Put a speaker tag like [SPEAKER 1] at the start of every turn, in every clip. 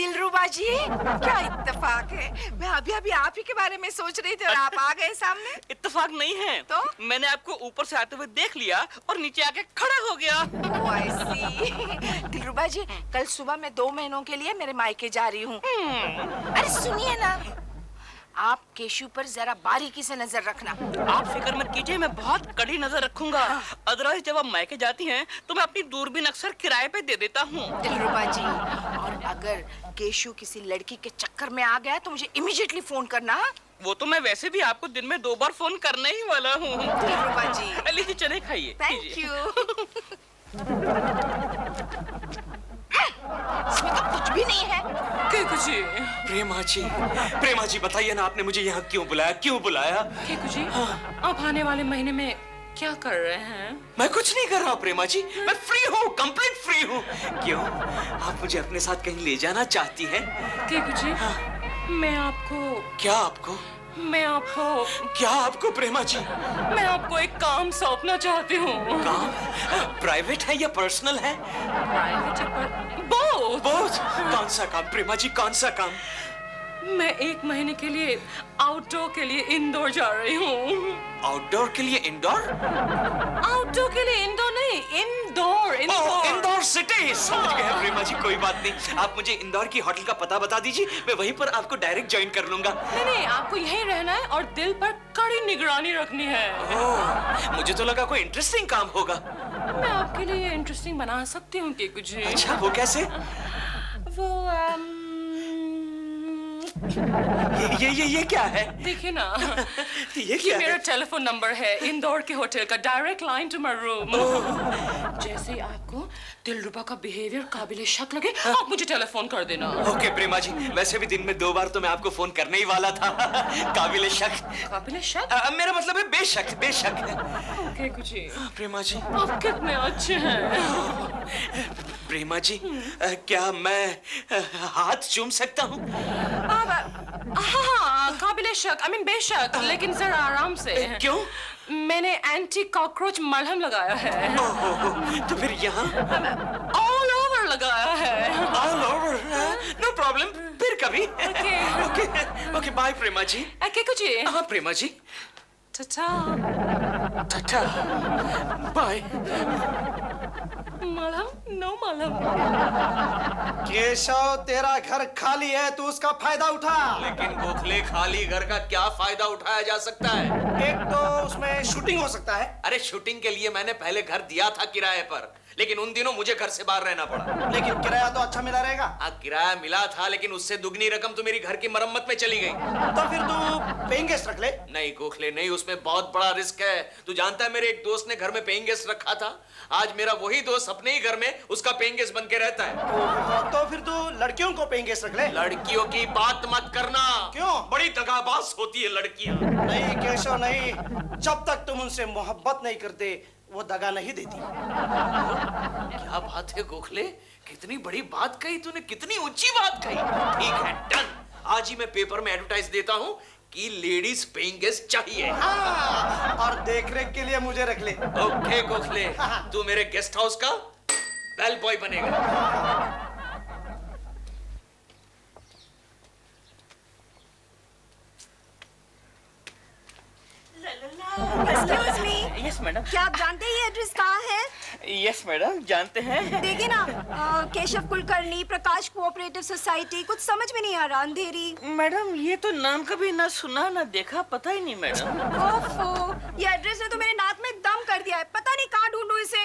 [SPEAKER 1] दिलरुबा जी, क्या इत्तेफाक है। मैं अभी अभी आप ही के बारे में सोच रही थी और आप आ गए सामने।
[SPEAKER 2] इत्तेफाक नहीं है
[SPEAKER 1] तो
[SPEAKER 2] मैंने आपको ऊपर से आते हुए देख लिया और नीचे आके खड़ा हो गया।
[SPEAKER 1] ओह आई सी। दिलरुबा जी, कल सुबह मैं 2 महीनों के लिए मेरे मायके जा रही हूँ। अरे सुनिए ना, आप केशु पर जरा बारीकी से नजर रखना।
[SPEAKER 2] आप फिक्र मत कीजिए, मैं बहुत कड़ी नजर रखूंगा। अदरवाइज जब आप मायके जाती हैं तो मैं अपनी दूरबीन अक्सर किराए पे दे देता हूँ।
[SPEAKER 1] दिलरुबा जी, और अगर केशु किसी लड़की के चक्कर में आ गया तो मुझे इमीडिएटली फोन करना।
[SPEAKER 2] वो तो मैं वैसे भी आपको दिन में 2 बार फोन करने ही वाला हूँ।
[SPEAKER 1] दिलरुबा जी,
[SPEAKER 2] लीजिए चले खाइए।
[SPEAKER 1] Thank you. इसमें तो कुछ भी नहीं है।
[SPEAKER 2] केकु जी,
[SPEAKER 3] प्रेमा जी बताइए ना, आपने मुझे यहाँ क्यों बुलाया, क्यों बुलाया?
[SPEAKER 2] केकु जी, आप आने वाले महीने में क्या कर रहे हैं?
[SPEAKER 3] मैं कुछ नहीं कर रहा हूँ प्रेमा जी, मैं फ्री हूँ, कंप्लीट फ्री हूँ। क्यों, आप मुझे अपने साथ कहीं ले जाना चाहती हैं?
[SPEAKER 2] केकु जी, मैं आपको
[SPEAKER 3] प्रेमा जी?
[SPEAKER 2] मैं आपको एक काम सौंपना चाहती हूँ।
[SPEAKER 3] काम? प्राइवेट है या पर्सनल है?
[SPEAKER 2] प्राइवेट है पर बोथ।
[SPEAKER 3] कौन सा काम प्रेमा जी, कौन सा काम?
[SPEAKER 2] मैं 1 महीने के लिए आउटडोर के लिए इंदौर जा रही हूँ।
[SPEAKER 3] आउटडोर के लिए इंडोर?
[SPEAKER 2] आउटडोर के लिए इंदौर नहीं, इंदौर।
[SPEAKER 3] इंदौर सिटी। समझ गए प्रेमा जी, कोई बात नहीं। आप मुझे इंदौर की होटल का पता बता दीजिए, मैं वहीं पर आपको डायरेक्ट ज्वाइन कर लूंगा।
[SPEAKER 2] नहीं, आपको यहीं रहना है और दिल पर कड़ी निगरानी रखनी है।
[SPEAKER 3] ओह, मुझे तो लगा कोई इंटरेस्टिंग काम होगा।
[SPEAKER 2] मैं आपके लिए इंटरेस्टिंग बना सकती हूँ केकु जी।
[SPEAKER 3] अच्छा, वो कैसे?
[SPEAKER 2] वो
[SPEAKER 3] ये क्या है?
[SPEAKER 2] देखिए ना,
[SPEAKER 3] ये क्या
[SPEAKER 2] मेरा
[SPEAKER 3] है?
[SPEAKER 2] टेलीफोन नंबर है इंदौर के होटल का, direct line to my room. जैसे ही आपको दिलरुबा का बिहेवियर काबिले शक लगे, आप मुझे टेलीफोन कर देना।
[SPEAKER 3] ओके प्रेमा जी, वैसे भी दिन में 2 बार तो मैं आपको फोन करने ही वाला था। काबिले शक?
[SPEAKER 2] काबिले शक?
[SPEAKER 3] मेरा मतलब है बेशक, बेशक।
[SPEAKER 2] ओके कुछ
[SPEAKER 3] प्रेमा जी,
[SPEAKER 2] आप कितने अच्छे हैं।
[SPEAKER 3] प्रेमा जी, क्या मैं हाथ चूम सकता हूँ?
[SPEAKER 2] हाँ, काबिले शक, I mean बेशक, लेकिन जरा आराम से।
[SPEAKER 3] क्यों?
[SPEAKER 2] मैंने एंटी कॉकरोच मलहम लगाया है।
[SPEAKER 3] तो फिर यहाँ
[SPEAKER 2] ऑल ओवर लगाया है।
[SPEAKER 3] All over? नो प्रॉब्लम, फिर कभी। ओके, बाय प्रेमा जी।
[SPEAKER 2] केकु जी।
[SPEAKER 3] हाँ प्रेमा जी,
[SPEAKER 2] टाटा।
[SPEAKER 3] बाय।
[SPEAKER 2] मलहम? नो मलहम।
[SPEAKER 4] केशव, तेरा घर खाली है, तू उसका फायदा उठा।
[SPEAKER 3] लेकिन गोखले, खाली घर का क्या फायदा उठाया जा सकता है?
[SPEAKER 4] एक तो उसमें शूटिंग हो सकता है।
[SPEAKER 3] अरे शूटिंग के लिए मैंने पहले घर दिया था किराए पर, लेकिन उन दिनों मुझे घर से बाहर रहना पड़ा।
[SPEAKER 4] लेकिन किराया तो अच्छा मिला रहेगा।
[SPEAKER 3] हाँ, किराया मिला था, लेकिन उससे दुगनी रकम तो मेरी घर की मरम्मत में चली गई।
[SPEAKER 4] तो फिर तू पेइंग गेस्ट रख ले।
[SPEAKER 3] नहीं गोखले नहीं, उसमें बहुत बड़ा रिस्क है। तू जानता है, मेरे एक दोस्त ने घर में पेइंग गेस्ट रखा था। आज मेरा वही दोस्त अपने ही घर में उसका पेइंग गेस्ट बन के रहता है।
[SPEAKER 4] तो फिर तू लड़कियों को पेइंग गेस्ट रख ले।
[SPEAKER 3] लड़कियों की बात मत करना।
[SPEAKER 4] क्यों?
[SPEAKER 3] बड़ी दगाबाज होती है लड़कियां।
[SPEAKER 4] नहीं केशव नहीं, जब तक तुम उनसे मोहब्बत नहीं करते वो दगा नहीं देती।
[SPEAKER 3] क्या बात है गोखले, कितनी बड़ी बात कही तूने, कितनी ऊंची बात कही। ठीक है, डन। आज ही मैं पेपर में एडवर्टाइज देता हूँ कि लेडीज पेइंग गेस्ट चाहिए।
[SPEAKER 4] हाँ, और देखरेख के लिए मुझे रख ले।
[SPEAKER 3] ओके गोखले, तू मेरे गेस्ट हाउस का बेल बॉय बनेगा।
[SPEAKER 5] Excuse me,
[SPEAKER 2] yes madam.
[SPEAKER 5] क्या आप जानते हैं ये एड्रेस कहाँ है?
[SPEAKER 2] यस मैडम, जानते हैं।
[SPEAKER 5] देखिए ना, केशव कुलकर्णी प्रकाश कोऑपरेटिव सोसाइटी, कुछ समझ में नहीं आ रहा। अंधेरी।
[SPEAKER 2] मैडम, ये तो नाम कभी ना सुना ना देखा, पता ही नहीं मैडम।
[SPEAKER 5] ओफो, ये एड्रेस ने तो मेरे नाक में दम कर दिया है, पता नहीं कहाँ ढूंढूं इसे।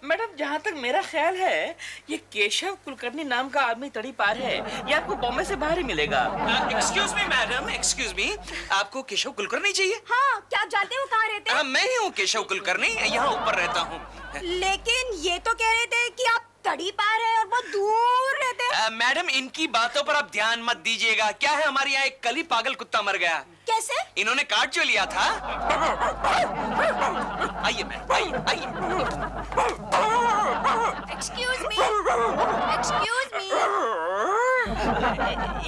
[SPEAKER 2] मैडम, जहाँ तक मेरा ख्याल है, ये केशव कुलकर्णी नाम का आदमी तड़ी पार है। ये आपको बॉम्बे से बाहर ही मिलेगा।
[SPEAKER 3] Excuse me madam, excuse me, आपको केशव कुलकर्णी चाहिए?
[SPEAKER 5] हाँ, क्या आप जानते हैं वो कहाँ रहते हैं?
[SPEAKER 3] मैं ही हूँ केशव कुलकर्णी, यहाँ ऊपर रहता हूँ।
[SPEAKER 5] लेकिन ये तो कह रहे थे कि आप तड़ी पार है और बहुत दूर रहते हैं।
[SPEAKER 3] मैडम, इनकी बातों पर आप ध्यान मत दीजिएगा। क्या है, हमारे यहाँ एक कल ही पागल कुत्ता मर गया।
[SPEAKER 5] कैसे?
[SPEAKER 3] इन्होंने काट जो लिया था। आइए मैडम, आइए।
[SPEAKER 5] Excuse me, excuse me.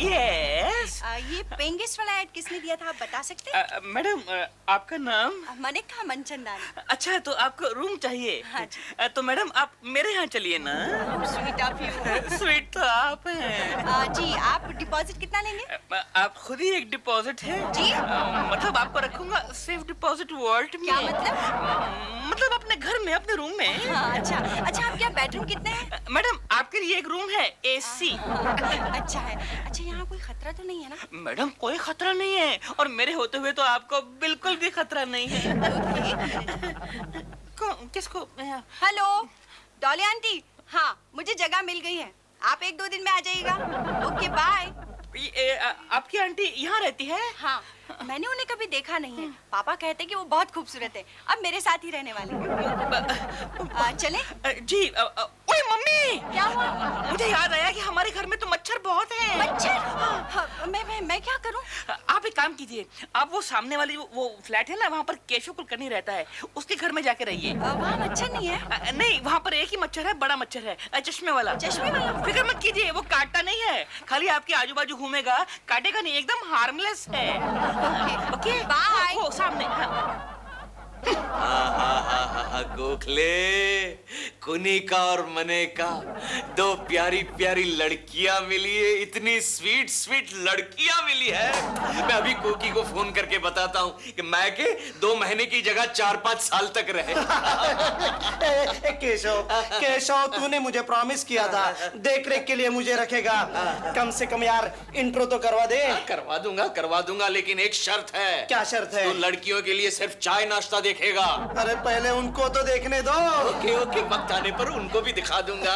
[SPEAKER 2] Yes.
[SPEAKER 5] ये पेइंग गेस्ट वाला ऐड किसने दिया था, आप बता सकते हैं?
[SPEAKER 6] मैडम, आपका नाम?
[SPEAKER 5] मनिका मनचंदानी।
[SPEAKER 6] अच्छा, तो आपको रूम चाहिए?
[SPEAKER 5] हाँ
[SPEAKER 6] तो मैडम आप मेरे यहाँ चलिए ना।
[SPEAKER 5] Sweet of you.
[SPEAKER 6] स्वीट तो आप हैं।
[SPEAKER 5] जी, आप डिपॉजिट कितना लेंगे?
[SPEAKER 6] आप खुद ही एक डिपॉजिट है
[SPEAKER 5] जी?
[SPEAKER 6] मतलब आपको रखूंगा सेफ डिपॉजिट वॉल्ट में।
[SPEAKER 5] क्या मतलब?
[SPEAKER 6] मतलब अपने घर में, अपने रूम में।
[SPEAKER 5] हाँ, अच्छा अच्छा। आपके यहाँ बेडरूम कितने हैं?
[SPEAKER 6] मैडम, आपके लिए एक रूम है AC।
[SPEAKER 5] अच्छा है। अच्छा, यहाँ कोई खतरा तो नहीं है ना?
[SPEAKER 6] मैडम, कोई खतरा नहीं है, और मेरे होते हुए तो आपको बिल्कुल भी खतरा नहीं है। किसको?
[SPEAKER 5] Hello Dolly aunty. हाँ, मुझे जगह मिल गई है, आप 1-2 दिन में आ जाइएगा। Okay bye.
[SPEAKER 6] आपकी आंटी यहाँ रहती है?
[SPEAKER 5] हाँ, मैंने उन्हें कभी देखा नहीं है। पापा कहते हैं कि वो बहुत खूबसूरत है, अब मेरे साथ ही रहने वाले हैं। चले?
[SPEAKER 6] जी। ओए मम्मी,
[SPEAKER 5] क्या हुआ?
[SPEAKER 6] मुझे याद आया कि हमारे घर में तो मच्छर बहुत हैं।
[SPEAKER 5] मच्छर? हाँ, मैं क्या करूं?
[SPEAKER 6] आप एक काम कीजिए, आप वो सामने वाली वो फ्लैट है ना, वहाँ पर केशव कुलकर्णी रहता है, उसके घर में जाके रहिए।
[SPEAKER 5] वहाँ मच्छर नहीं है?
[SPEAKER 6] नहीं, वहाँ पर एक ही मच्छर है, बड़ा मच्छर है, चश्मे वाला।
[SPEAKER 5] चश्मे वाला?
[SPEAKER 6] फिक्र मत कीजिए, वो काटता नहीं है, खाली आपके आजू बाजू घूमेगा, काटेगा नहीं, एकदम हार्मलेस है।
[SPEAKER 5] Okay bye.
[SPEAKER 6] वो सामने।
[SPEAKER 3] गोखले, कुनिका और मनेका, दो प्यारी प्यारी लड़कियां मिली है, इतनी स्वीट स्वीट लड़कियां मिली है। मैं अभी कोकी को फोन करके बताता हूँ कि मैं के 2 महीने की जगह 4-5 साल तक रहे।
[SPEAKER 4] केशव, केशव, तूने मुझे प्रॉमिस किया था देख रेख के लिए मुझे रखेगा। कम से कम यार इंट्रो तो करवा दे।
[SPEAKER 3] करवा दूंगा, लेकिन एक शर्त है।
[SPEAKER 4] क्या शर्त है?
[SPEAKER 3] तो लड़कियों के लिए सिर्फ चाय नाश्ता देखेगा।
[SPEAKER 4] अरे पहले उनको तो देखने दो।
[SPEAKER 3] ओके, वक्त आने पर उनको भी दिखा दूंगा।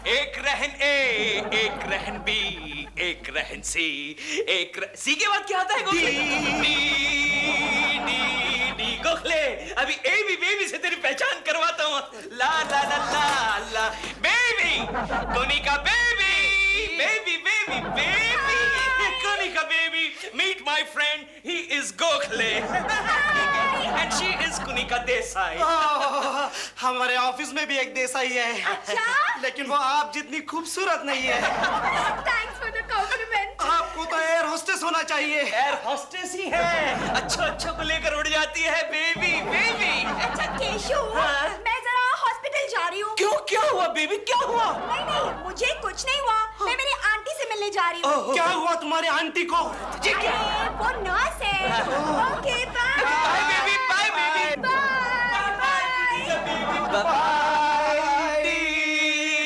[SPEAKER 3] एक रहन A, एक रहन B, एक रहन C, C के बाद क्या आता है गोखले? डी गोखले, अभी बेबी से तेरी पहचान करवाता हूँ। ला ला ला ला ला baby, Konika baby, Konika baby, meet my friend, he is Gokhale and she is Kunika Desai.
[SPEAKER 4] हमारे ऑफिस में भी एक देसाई है।
[SPEAKER 5] अच्छा?
[SPEAKER 4] लेकिन वो आप जितनी खूबसूरत नहीं है।
[SPEAKER 5] Thanks for the compliment.
[SPEAKER 4] आपको तो एयर होस्टेस होना चाहिए।
[SPEAKER 3] एयर होस्टेस ही है, अच्छों को लेकर उड़ जाती है बेबी।
[SPEAKER 5] अच्छा केशव,
[SPEAKER 3] हाँ?
[SPEAKER 5] मैं जरा हॉस्पिटल जा रही हूँ।
[SPEAKER 3] क्यों, क्या हुआ बेबी, क्या हुआ?
[SPEAKER 5] नहीं, मुझे कुछ नहीं हुआ। मैं मेरी आंटी से मिलने जा रही हूँ।
[SPEAKER 4] क्या हुआ तुम्हारी आंटी को?
[SPEAKER 3] जी क्या?
[SPEAKER 5] अरे, वो नर्स है। Okay bye.
[SPEAKER 3] Bye baby, bye baby,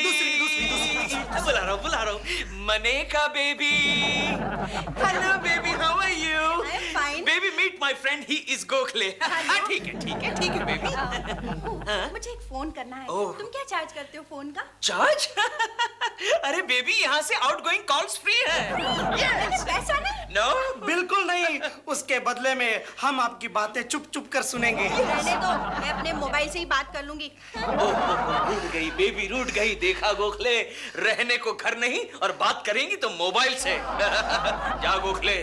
[SPEAKER 3] दूसरी बुला रहा हूँ Maneka baby. Hello baby, how are you?
[SPEAKER 5] I am fine.
[SPEAKER 3] Baby, meet my friend, he is Gokhale. ठीक है बेबी।
[SPEAKER 5] मुझे एक फोन करना है।
[SPEAKER 3] ओह।
[SPEAKER 5] तुम क्या चार्ज करते हो फोन का?
[SPEAKER 3] चार्ज? अरे बेबी, यहाँ से आउटगोइंग कॉल्स फ्री है।
[SPEAKER 5] Yes. पैसा नहीं?
[SPEAKER 3] नो,
[SPEAKER 4] बिल्कुल नहीं। उसके बदले में हम आपकी बातें चुप चुप कर सुनेंगे।
[SPEAKER 5] रहने दो, मैं अपने मोबाइल से ही बात कर लूंगी।
[SPEAKER 3] रूठ गई बेबी, रूठ गई। देखा गोखले, रहने को घर नहीं और बात करेंगी तो मोबाइल से। जा गोखले,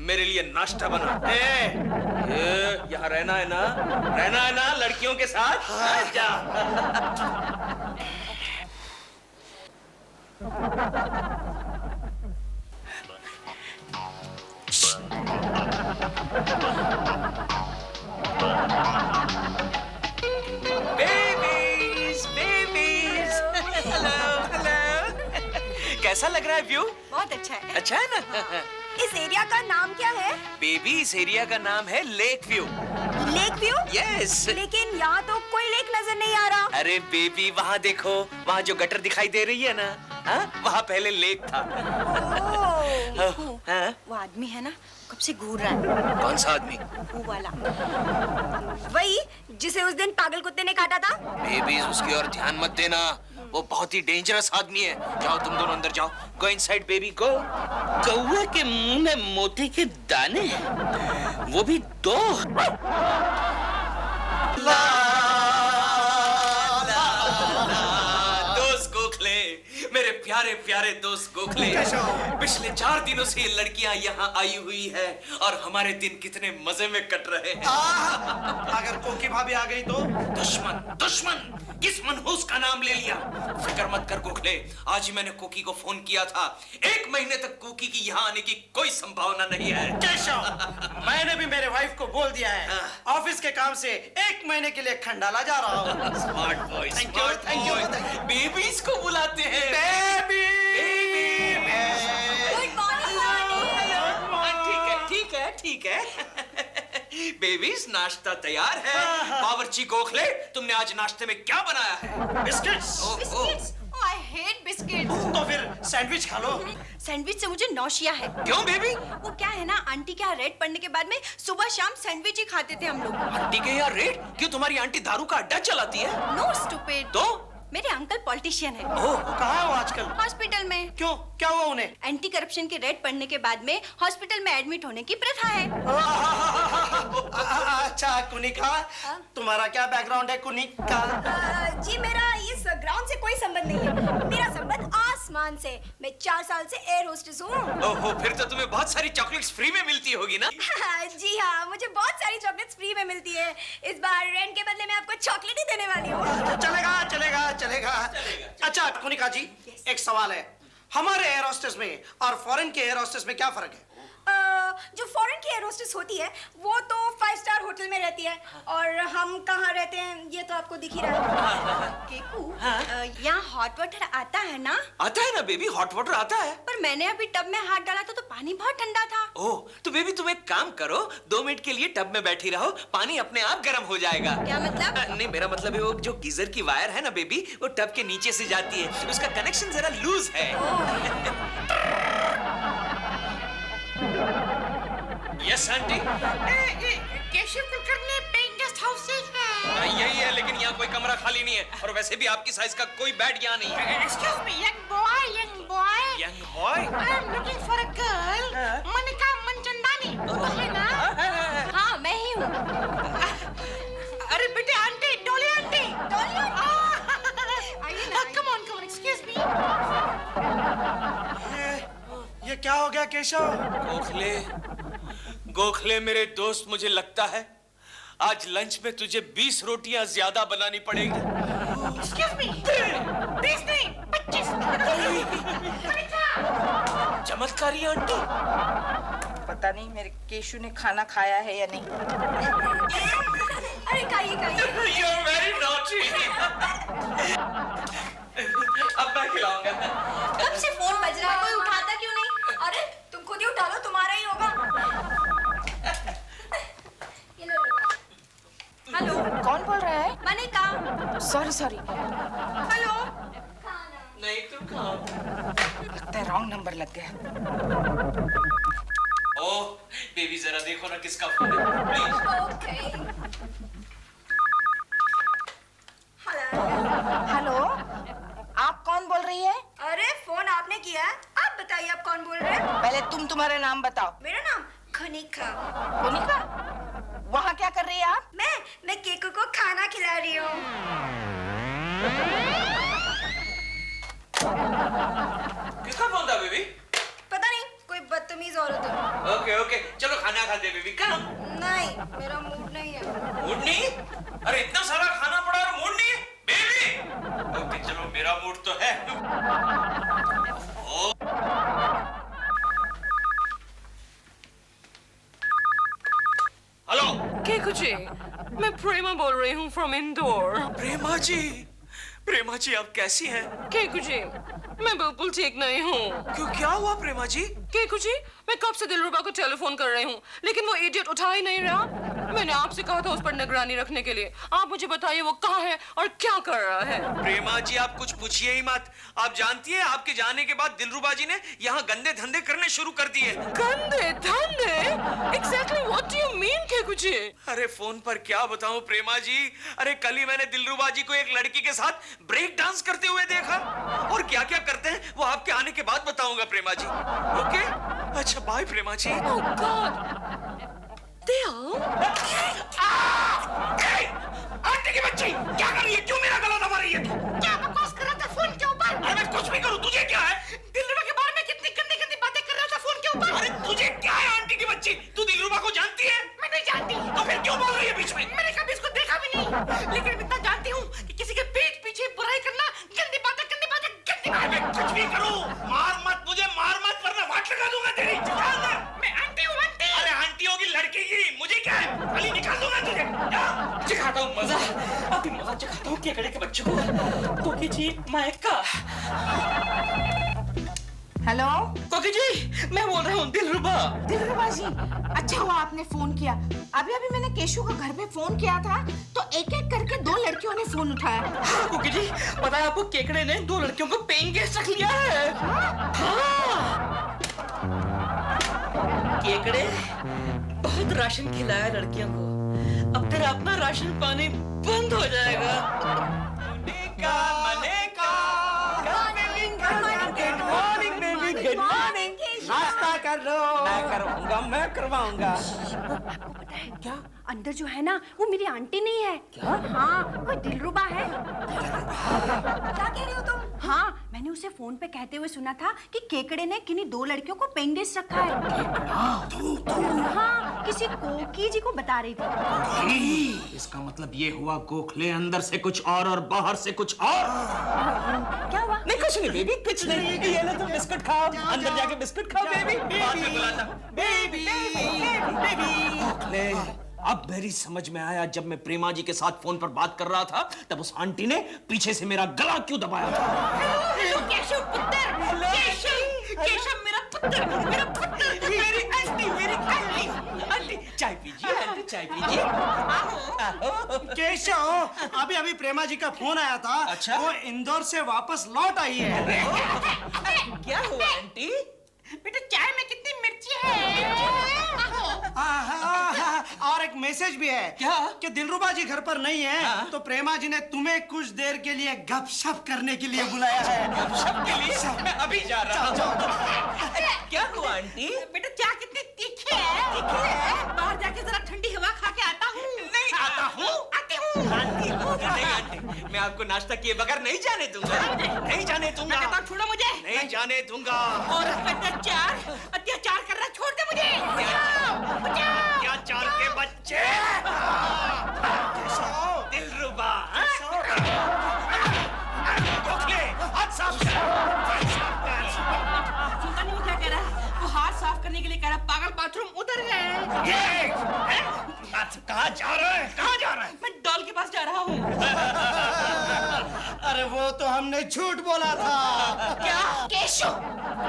[SPEAKER 3] मेरे लिए नाश्ता बना। यहाँ रहना है ना लड़कियों के साथ? जा। Babies, hello. कैसा लग रहा है व्यू?
[SPEAKER 5] बहुत अच्छा है।
[SPEAKER 3] अच्छा है ना?
[SPEAKER 5] इस एरिया का नाम क्या है?
[SPEAKER 3] बेबी, इस एरिया का नाम है lake view.
[SPEAKER 5] Lake view?
[SPEAKER 3] Yes.
[SPEAKER 5] लेकिन यहाँ तो कोई लेक नजर नहीं आ रहा।
[SPEAKER 3] अरे बेबी, वहाँ देखो, वहाँ जो गटर दिखाई दे रही है ना, वहाँ पहले लेक था। हाँ?
[SPEAKER 5] वो आदमी है ना, कब से घूर रहा है।
[SPEAKER 3] कौन सा आदमी?
[SPEAKER 5] वो वाला, वही जिसे उस दिन पागल कुत्ते ने काटा था।
[SPEAKER 3] बेबी, उसकी ओर ध्यान मत देना, वो बहुत ही डेंजरस आदमी है। जाओ तुम दोनों अंदर जाओ। गो इनसाइड बेबी, गो।
[SPEAKER 6] कौवा के मुंह में मोती के दाने, वो भी 2।
[SPEAKER 3] दोस्त गोखले, मेरे प्यारे प्यारे दोस्त गोखले, पिछले 4 दिनों से ये लड़कियां यहाँ आई हुई है और हमारे दिन कितने मजे में कट रहे हैं।
[SPEAKER 4] अगर कोकी भाभी आ गई तो?
[SPEAKER 3] दुश्मन किस मनहूस का नाम ले लिया? फिक्र मत कर गोखले, आज ही मैंने कोकी को फोन किया था। 1 महीने तक कोकी की यहाँ आने की कोई संभावना नहीं है।
[SPEAKER 4] केशव, मैंने भी मेरे वाइफ को बोल दिया है, ऑफिस के काम से 1 महीने के लिए खंडाला जा रहा हूँ।
[SPEAKER 3] Smart boy,
[SPEAKER 4] Thank you, thank you.
[SPEAKER 3] Babies को बुलाते हैं।
[SPEAKER 4] Baby,
[SPEAKER 5] good morning.
[SPEAKER 3] ठीक है। बेबीज, नाश्ता तैयार है। बावर्ची गोखले, तुमने आज नाश्ते में क्या बनाया है?
[SPEAKER 4] Biscuits.
[SPEAKER 5] Biscuits? I hate biscuits.
[SPEAKER 4] तो फिर सैंडविच खा लो।
[SPEAKER 5] सैंडविच से मुझे नौशिया है।
[SPEAKER 3] क्यों बेबी?
[SPEAKER 5] वो क्या है ना, आंटी के यहाँ रेड पड़ने के बाद में सुबह शाम सैंडविच ही खाते थे हम लोग।
[SPEAKER 3] आंटी के यहाँ रेड? क्यों, तुम्हारी आंटी दारू का अड्डा चलाती है?
[SPEAKER 5] No stupid.
[SPEAKER 3] तो
[SPEAKER 5] मेरे अंकल पॉलिटिशियन है।
[SPEAKER 4] ओह, कहाँ है वो आजकल?
[SPEAKER 5] हॉस्पिटल में।
[SPEAKER 4] क्यों, क्या हुआ उन्हें?
[SPEAKER 5] एंटी करप्शन की रेड पड़ने के बाद में हॉस्पिटल में एडमिट होने की प्रथा है।
[SPEAKER 4] अच्छा कुनिका, तुम्हारा क्या बैकग्राउंड है कुनिका?
[SPEAKER 7] जी मेरा इस ग्राउंड से कोई संबंध नहीं है, मेरा संबंध आसमान से। मैं 4 साल से एयर होस्टेस हूँ।
[SPEAKER 3] ओहो, फिर तो तुम्हें बहुत सारी चॉकलेट्स फ्री में मिलती होगी ना?
[SPEAKER 7] जी हाँ, मुझे बहुत सारी चॉकलेट्स फ्री में मिलती है। इस बार रेंट के बदले मैं आपको चॉकलेट ही देने वाली हूँ।
[SPEAKER 4] चलेगा। अच्छा कुनिका जी, एक सवाल है, हमारे एयर होस्टेस में और फॉरेन के एयर होस्टेस में क्या फर्क है?
[SPEAKER 7] जो फॉरेन की एयर होस्टेस होती है वो तो 5 स्टार होटल में रहती है, और हम कहाँ रहते हैं ये तो आपको दिख ही रहा है।
[SPEAKER 5] केकू, यहाँ हॉट वाटर आता है ना?
[SPEAKER 3] आता है ना बेबी, हॉट वाटर आता है।
[SPEAKER 5] पर मैंने अभी टब में हाथ डाला था तो पानी बहुत ठंडा था।
[SPEAKER 3] ओह, तो बेबी तुम एक काम करो, 2 मिनट के लिए टब में बैठी रहो, पानी अपने आप गर्म हो जाएगा।
[SPEAKER 5] क्या मतलब?
[SPEAKER 3] नहीं, मेरा मतलब है वो जो गीजर की वायर है ना बेबी, वो टब के नीचे से जाती है, उसका कनेक्शन जरा लूज है। Yes aunty.
[SPEAKER 2] Keshav Kulkarni paying guest house से है।
[SPEAKER 3] यही है, लेकिन यहाँ कोई कमरा खाली नहीं है, और वैसे भी आपकी साइज का कोई बेड यहाँ नहीं है।
[SPEAKER 2] Excuse me, young boy.
[SPEAKER 3] Young boy?
[SPEAKER 2] I am looking for a girl. Manika Manchandani, वो है ना?
[SPEAKER 5] हाँ, मैं ही हूँ।
[SPEAKER 2] अरे बेटे, आंटी, डॉली आंटी।
[SPEAKER 7] आइए ना।
[SPEAKER 2] Come on, excuse me.
[SPEAKER 4] ये क्या हो गया केशव?
[SPEAKER 3] गोखले मेरे दोस्त, मुझे लगता है आज लंच में तुझे 20 रोटियां ज्यादा बनानी पड़ेगी।
[SPEAKER 2] एक्सक्यूज मी, 20 नहीं, 25।
[SPEAKER 3] चमत्कारी आंटी।
[SPEAKER 1] पता नहीं मेरे केशु ने खाना खाया है या नहीं।
[SPEAKER 7] अरे खाइए।
[SPEAKER 3] You are very naughty. अब मैं खिलाऊंगा।
[SPEAKER 5] कब से फोन बज रहा है, कोई उठाता क्यों नहीं?
[SPEAKER 7] अरे तुम खुद ही उठा लो, तुम्हारा ही होगा। ये लो।
[SPEAKER 5] हेलो,
[SPEAKER 1] कौन बोल रहा है?
[SPEAKER 5] मनिका।
[SPEAKER 1] सॉरी।
[SPEAKER 5] हेलो।
[SPEAKER 3] नहीं, तुम खाओ।
[SPEAKER 1] लगता है रॉन्ग नंबर लग गया।
[SPEAKER 3] ओह बेबी, जरा देखो ना किसका फोन है, प्लीज।
[SPEAKER 7] ओके।
[SPEAKER 1] हेलो, आप कौन बोल रही है?
[SPEAKER 7] अरे फोन आपने किया है, आप बताइए आप कौन बोल रहे हैं?
[SPEAKER 1] पहले तुम्हारा नाम बताओ।
[SPEAKER 7] मेरा नाम खनिका।
[SPEAKER 1] कोनिका, वहाँ क्या कर रही है आप?
[SPEAKER 7] मैं केकू को खाना खिला रही हूँ।
[SPEAKER 3] किसका फोन था बेबी?
[SPEAKER 7] पता नहीं, कोई बदतमीज औरत है।
[SPEAKER 3] ओके, चलो खाना खाते बेबी। कहाँ?
[SPEAKER 7] नहीं, मेरा मूड नहीं है।
[SPEAKER 3] मूड नहीं? अरे इतना सारा खाना पड़ा और मूड नहीं है बेबी? ओके चलो, मेरा मूड तो है। हेलो
[SPEAKER 2] केकू जी, मैं प्रेमा बोल रही हूँ फ्रॉम इंदौर।
[SPEAKER 3] प्रेमा जी आप कैसी हैं?
[SPEAKER 2] केकू जी, मैं बिल्कुल ठीक नहीं हूँ।
[SPEAKER 3] क्यों, क्या हुआ प्रेमा जी?
[SPEAKER 2] केकू जी, मैं कब से दिलरुबा को टेलीफोन कर रही हूँ, लेकिन वो इडियट उठा ही नहीं रहा। मैंने आपसे कहा था उस पर निगरानी रखने के लिए। आप मुझे बताइए वो कहाँ है और क्या कर रहा है।
[SPEAKER 3] प्रेमा जी आप कुछ पूछिए ही मत। आप जानती है आपके जाने के बाद दिलरुबा जी ने यहाँ गंदे धंधे करने शुरू कर दिए।
[SPEAKER 2] गंदे धंधे? Exactly what do you mean, Keku जी?
[SPEAKER 3] अरे फोन पर क्या बताऊं प्रेमा जी, अरे कल ही मैंने दिलरुबा जी को एक लड़की के साथ ब्रेक डांस करते हुए देखा, और क्या क्या करते हैं वो आपके आने के बाद बताऊंगा प्रेमा जी। ओके, अच्छा बाय प्रेमा जी।
[SPEAKER 2] Oh God! दिल?
[SPEAKER 3] आंटी की बच्ची क्या कर रही है? क्यों मेरा गला दबा रही है?
[SPEAKER 2] क्या बकवास कर रहा था फोन के ऊपर?
[SPEAKER 3] अरे मैं कुछ भी करूं, तुझे क्या है?
[SPEAKER 2] दिलरुबा के बारे में कितनी गंदी गंदी बातें कर रहा था फोन के ऊपर।
[SPEAKER 3] अरे तुझे क्या है आंटी की बच्ची? तू दिलरुबा को जानती है?
[SPEAKER 2] मैं नहीं जानती।
[SPEAKER 3] तो फिर क्यों बोल रही है बीच में?
[SPEAKER 2] मैंने कभी इसको देखा भी नहीं, लेकिन इतना जानती हूँ कि किसी के पीठ
[SPEAKER 3] मैं कुछ भी करूं, मार मत मुझे, मार मत वरना वाट लगा दूंगा तेरी।
[SPEAKER 6] मैं आंटी हूँ, आंटी।
[SPEAKER 3] अरे आंटी होगी लड़की की, मुझे क्या है, खाली निकाल दूंगा तुझे।
[SPEAKER 6] चखाता हूँ मजा, अभी मजा चखाता हूँ केकड़े के बच्चे को। कोकी जी मायका।
[SPEAKER 1] हेलो
[SPEAKER 6] कोकी जी, मैं बोल रहा हूँ दिलरुबा।
[SPEAKER 1] दिलरुबा जी, अच्छा हुआ आपने फोन किया। अभी अभी मैंने केशु को घर पे फोन किया था तो एक एक करके 2 लड़कियों ने फोन उठाया।
[SPEAKER 6] हाँ, कोकी जी, पता है आपको केकड़े ने 2 लड़कियों को पेइंग गेस्ट रख लिया है। हाँ। केकड़े बहुत राशन खिलाया लड़कियों को, अब तेरा अपना राशन पानी बंद हो जाएगा।
[SPEAKER 4] गुड मॉर्निंग, नाश्ता कर लो। मैं करवाऊंगा, मैं करवाऊंगा।
[SPEAKER 7] आपको पता है क्या, अंदर जो है ना वो मेरी आंटी नहीं है। क्या? हाँ, वो दिलरुबा है। क्या कह रहे हो तुम? हाँ, मैंने उसे फोन पे कहते हुए सुना था कि केकड़े ने किन्हीं 2 लड़कियों को पेइंग गेस्ट रखा है। हाँ, किसी कोकी जी को बता रही थी।
[SPEAKER 4] इसका मतलब ये हुआ गोखले अंदर से कुछ और बाहर से कुछ और।
[SPEAKER 7] क्या हुआ?
[SPEAKER 6] नहीं कुछ नहीं बेबी, कुछ नहीं। ये लो तुम बिस्कुट खाओ, अंदर जाके बिस्कुट खाओ बेबी।
[SPEAKER 4] बेबी, गोखले, अब मेरी समझ में आया, जब मैं प्रेमा जी के साथ फोन पर बात कर रहा था तब उस आंटी ने पीछे से मेरा गला क्यों दबाया था।
[SPEAKER 6] केशव पुत्र, केशव मेरा पुत्र, मेरी आंटी, आंटी चाय पीजिए, आंटी चाय पीजिए।
[SPEAKER 4] केशव, अभी अभी प्रेमा जी का फोन आया था। अच्छा? वो इंदौर से वापस लौट आई है।
[SPEAKER 6] क्या हुआ आंटी? बेटा चाय में कितनी मिर्ची है?
[SPEAKER 4] और एक मैसेज भी है। क्या? कि दिलरुबा जी घर पर नहीं है, तो प्रेमा जी ने तुम्हें कुछ देर के लिए गपशप करने के लिए बुलाया है।
[SPEAKER 6] गपशप के लिए? मैं अभी जा रहा हूँ। क्या हुआ आंटी? बेटा चाय कितनी तीखी है? बाहर जाके जरा ठंडी हवा खा के आता हूँ। नहीं आता हूँ, आती हूँ। नहीं आंटी, मैं आपको नाश्ता किए बगैर नहीं जाने दूंगा।
[SPEAKER 4] नहीं जाने दूंगा।
[SPEAKER 6] मैं कहता छोड़ो मुझे।
[SPEAKER 4] नहीं जाने दूंगा।
[SPEAKER 6] और अत्याचार कर रहा, छोड़ दे मुझे।
[SPEAKER 4] अत्याचार के बच्चे।
[SPEAKER 6] दिलरुबा,
[SPEAKER 4] गोखले, हाथ साफ कर।
[SPEAKER 6] सुनता नहीं वो क्या कह रहा है? वो हाथ साफ करने के लिए कह रहा, पागल बाथरूम उधर है।
[SPEAKER 4] कहाँ जा रहा है? कहाँ जा रहा है?
[SPEAKER 6] मैं डॉल के पास जा रहा हूँ।
[SPEAKER 4] अरे वो तो हमने झूठ बोला था।
[SPEAKER 1] क्या? केशु,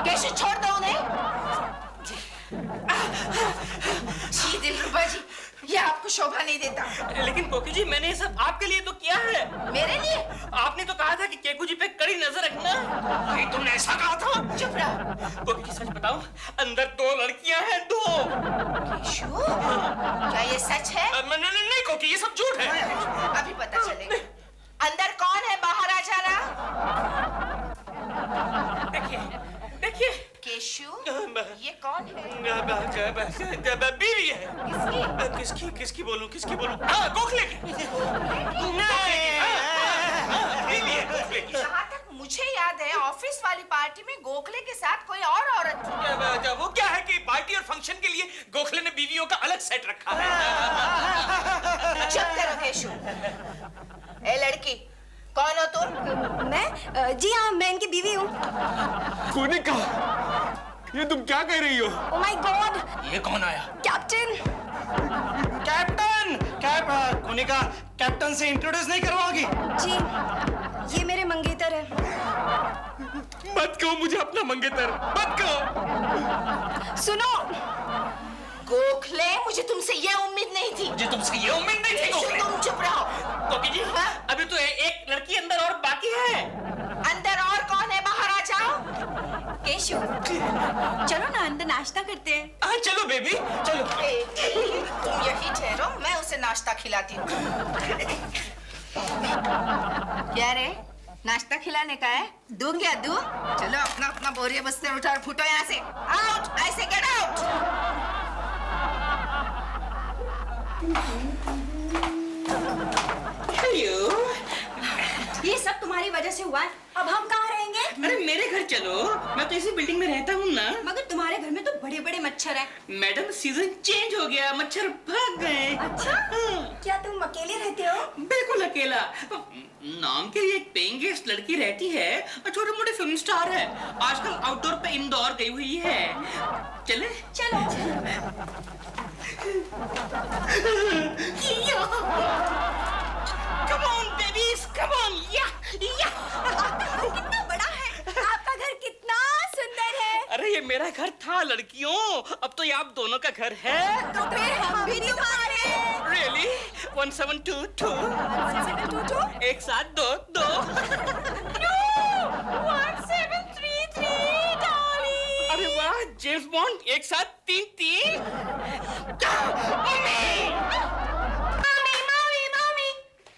[SPEAKER 1] केशु छोड़ दो उन्हें। जी दिलरुबा जी, ये आपको शोभा नहीं देता।
[SPEAKER 6] लेकिन कोकी जी, मैंने ये सब आपके लिए तो किया है।
[SPEAKER 1] मेरे लिए?
[SPEAKER 6] आपने तो कहा था कि केकू जी पे कड़ी नजर रखना।
[SPEAKER 4] नहीं, तुमने ऐसा कहा था?
[SPEAKER 1] चुप रहो।
[SPEAKER 6] कोकी जी सच बताओ, अंदर 2 लड़कियां हैं, 2।
[SPEAKER 1] केशु, क्या ये सच है?
[SPEAKER 6] नहीं कोकी, ये सब झूठ है।
[SPEAKER 1] अभी पता चलेगा। अंदर कौन है, बाहर आ जाना।
[SPEAKER 6] देखिए
[SPEAKER 1] केशु, ये कौन है?
[SPEAKER 6] बीवी है। किसकी बोलूं? हाँ, गोखले की।
[SPEAKER 1] जहाँ तक मुझे याद है, ऑफिस वाली पार्टी में गोखले के साथ कोई और औरत थी।
[SPEAKER 6] वो क्या है कि पार्टी और फंक्शन के लिए गोखले ने बीवियों का अलग सेट रखा है।
[SPEAKER 1] चुप करो केशु। ए लड़की, कौन हो तुम?
[SPEAKER 7] मैं? जी हाँ, मैं इनकी बीवी हूँ।
[SPEAKER 3] कोनिका, ये तुम क्या कह रही हो?
[SPEAKER 7] Oh my God!
[SPEAKER 4] ये कौन आया?
[SPEAKER 7] कैप्टन!
[SPEAKER 4] कोनिका, कैप्टन से इंट्रोड्यूस नहीं करवाओगी?
[SPEAKER 7] जी, ये मेरे मंगेतर है।
[SPEAKER 3] मत कहो मुझे अपना मंगेतर, मत कहो।
[SPEAKER 7] सुनो,
[SPEAKER 1] गोखले, मुझे तुमसे ये उम्मीद नहीं थी।
[SPEAKER 6] मुझे तुमसे ये उम्मीद नहीं थी
[SPEAKER 1] केशु,
[SPEAKER 6] गोखले।
[SPEAKER 1] तुम चुप रहो।
[SPEAKER 6] कोकी जी, अभी तो एक लड़की अंदर और बाकी है।
[SPEAKER 1] अंदर और कौन है, बाहर आ जाओ।
[SPEAKER 5] केशु, चलो ना अंदर नाश्ता करते हैं।
[SPEAKER 6] हाँ चलो बेबी, चलो।
[SPEAKER 1] तुम यही ठहरो, मैं उसे नाश्ता खिलाती हूँ। क्या रे, नाश्ता खिलाने का है? दूं क्या दूं? चलो अपना अपना बोरिया बस्ते उठा और फूटो यहाँ से। आउट, ऐसे गेट आउट।
[SPEAKER 6] हेलो।
[SPEAKER 5] ये सब तुम्हारी वजह से हुआ है।
[SPEAKER 7] अब हम कहाँ रहेंगे?
[SPEAKER 6] अरे मेरे घर चलो, मैं तो इसी बिल्डिंग में रहता हूँ ना।
[SPEAKER 5] मगर तुम्हारे घर में तो बड़े बड़े मच्छर हैं।
[SPEAKER 6] मैडम सीजन चेंज हो गया, मच्छर भाग गए।
[SPEAKER 7] अच्छा, क्या तुम अकेले रहते हो?
[SPEAKER 6] बिल्कुल अकेला। नाम के लिए एक पेइंग गेस्ट लड़की रहती है और छोटे मोटे फिल्म स्टार है, आजकल आउटडोर पे इंदौर गई हुई है। चले?
[SPEAKER 5] चलो।
[SPEAKER 6] Come on, babies, come on, yeah.
[SPEAKER 5] कितना बड़ा है, आपका घर कितना सुंदर है।
[SPEAKER 6] अरे ये मेरा घर था लड़कियों, अब तो ये आप दोनों का घर है।
[SPEAKER 5] तो फिर हम भी तुम्हारे।
[SPEAKER 6] Really? 1722?
[SPEAKER 5] 1722?
[SPEAKER 6] एक साथ दो।
[SPEAKER 5] 1733 डॉली।
[SPEAKER 6] अरे वाह, जेम्स बॉन्ड, एक साथ 3-3।
[SPEAKER 5] मम्मी।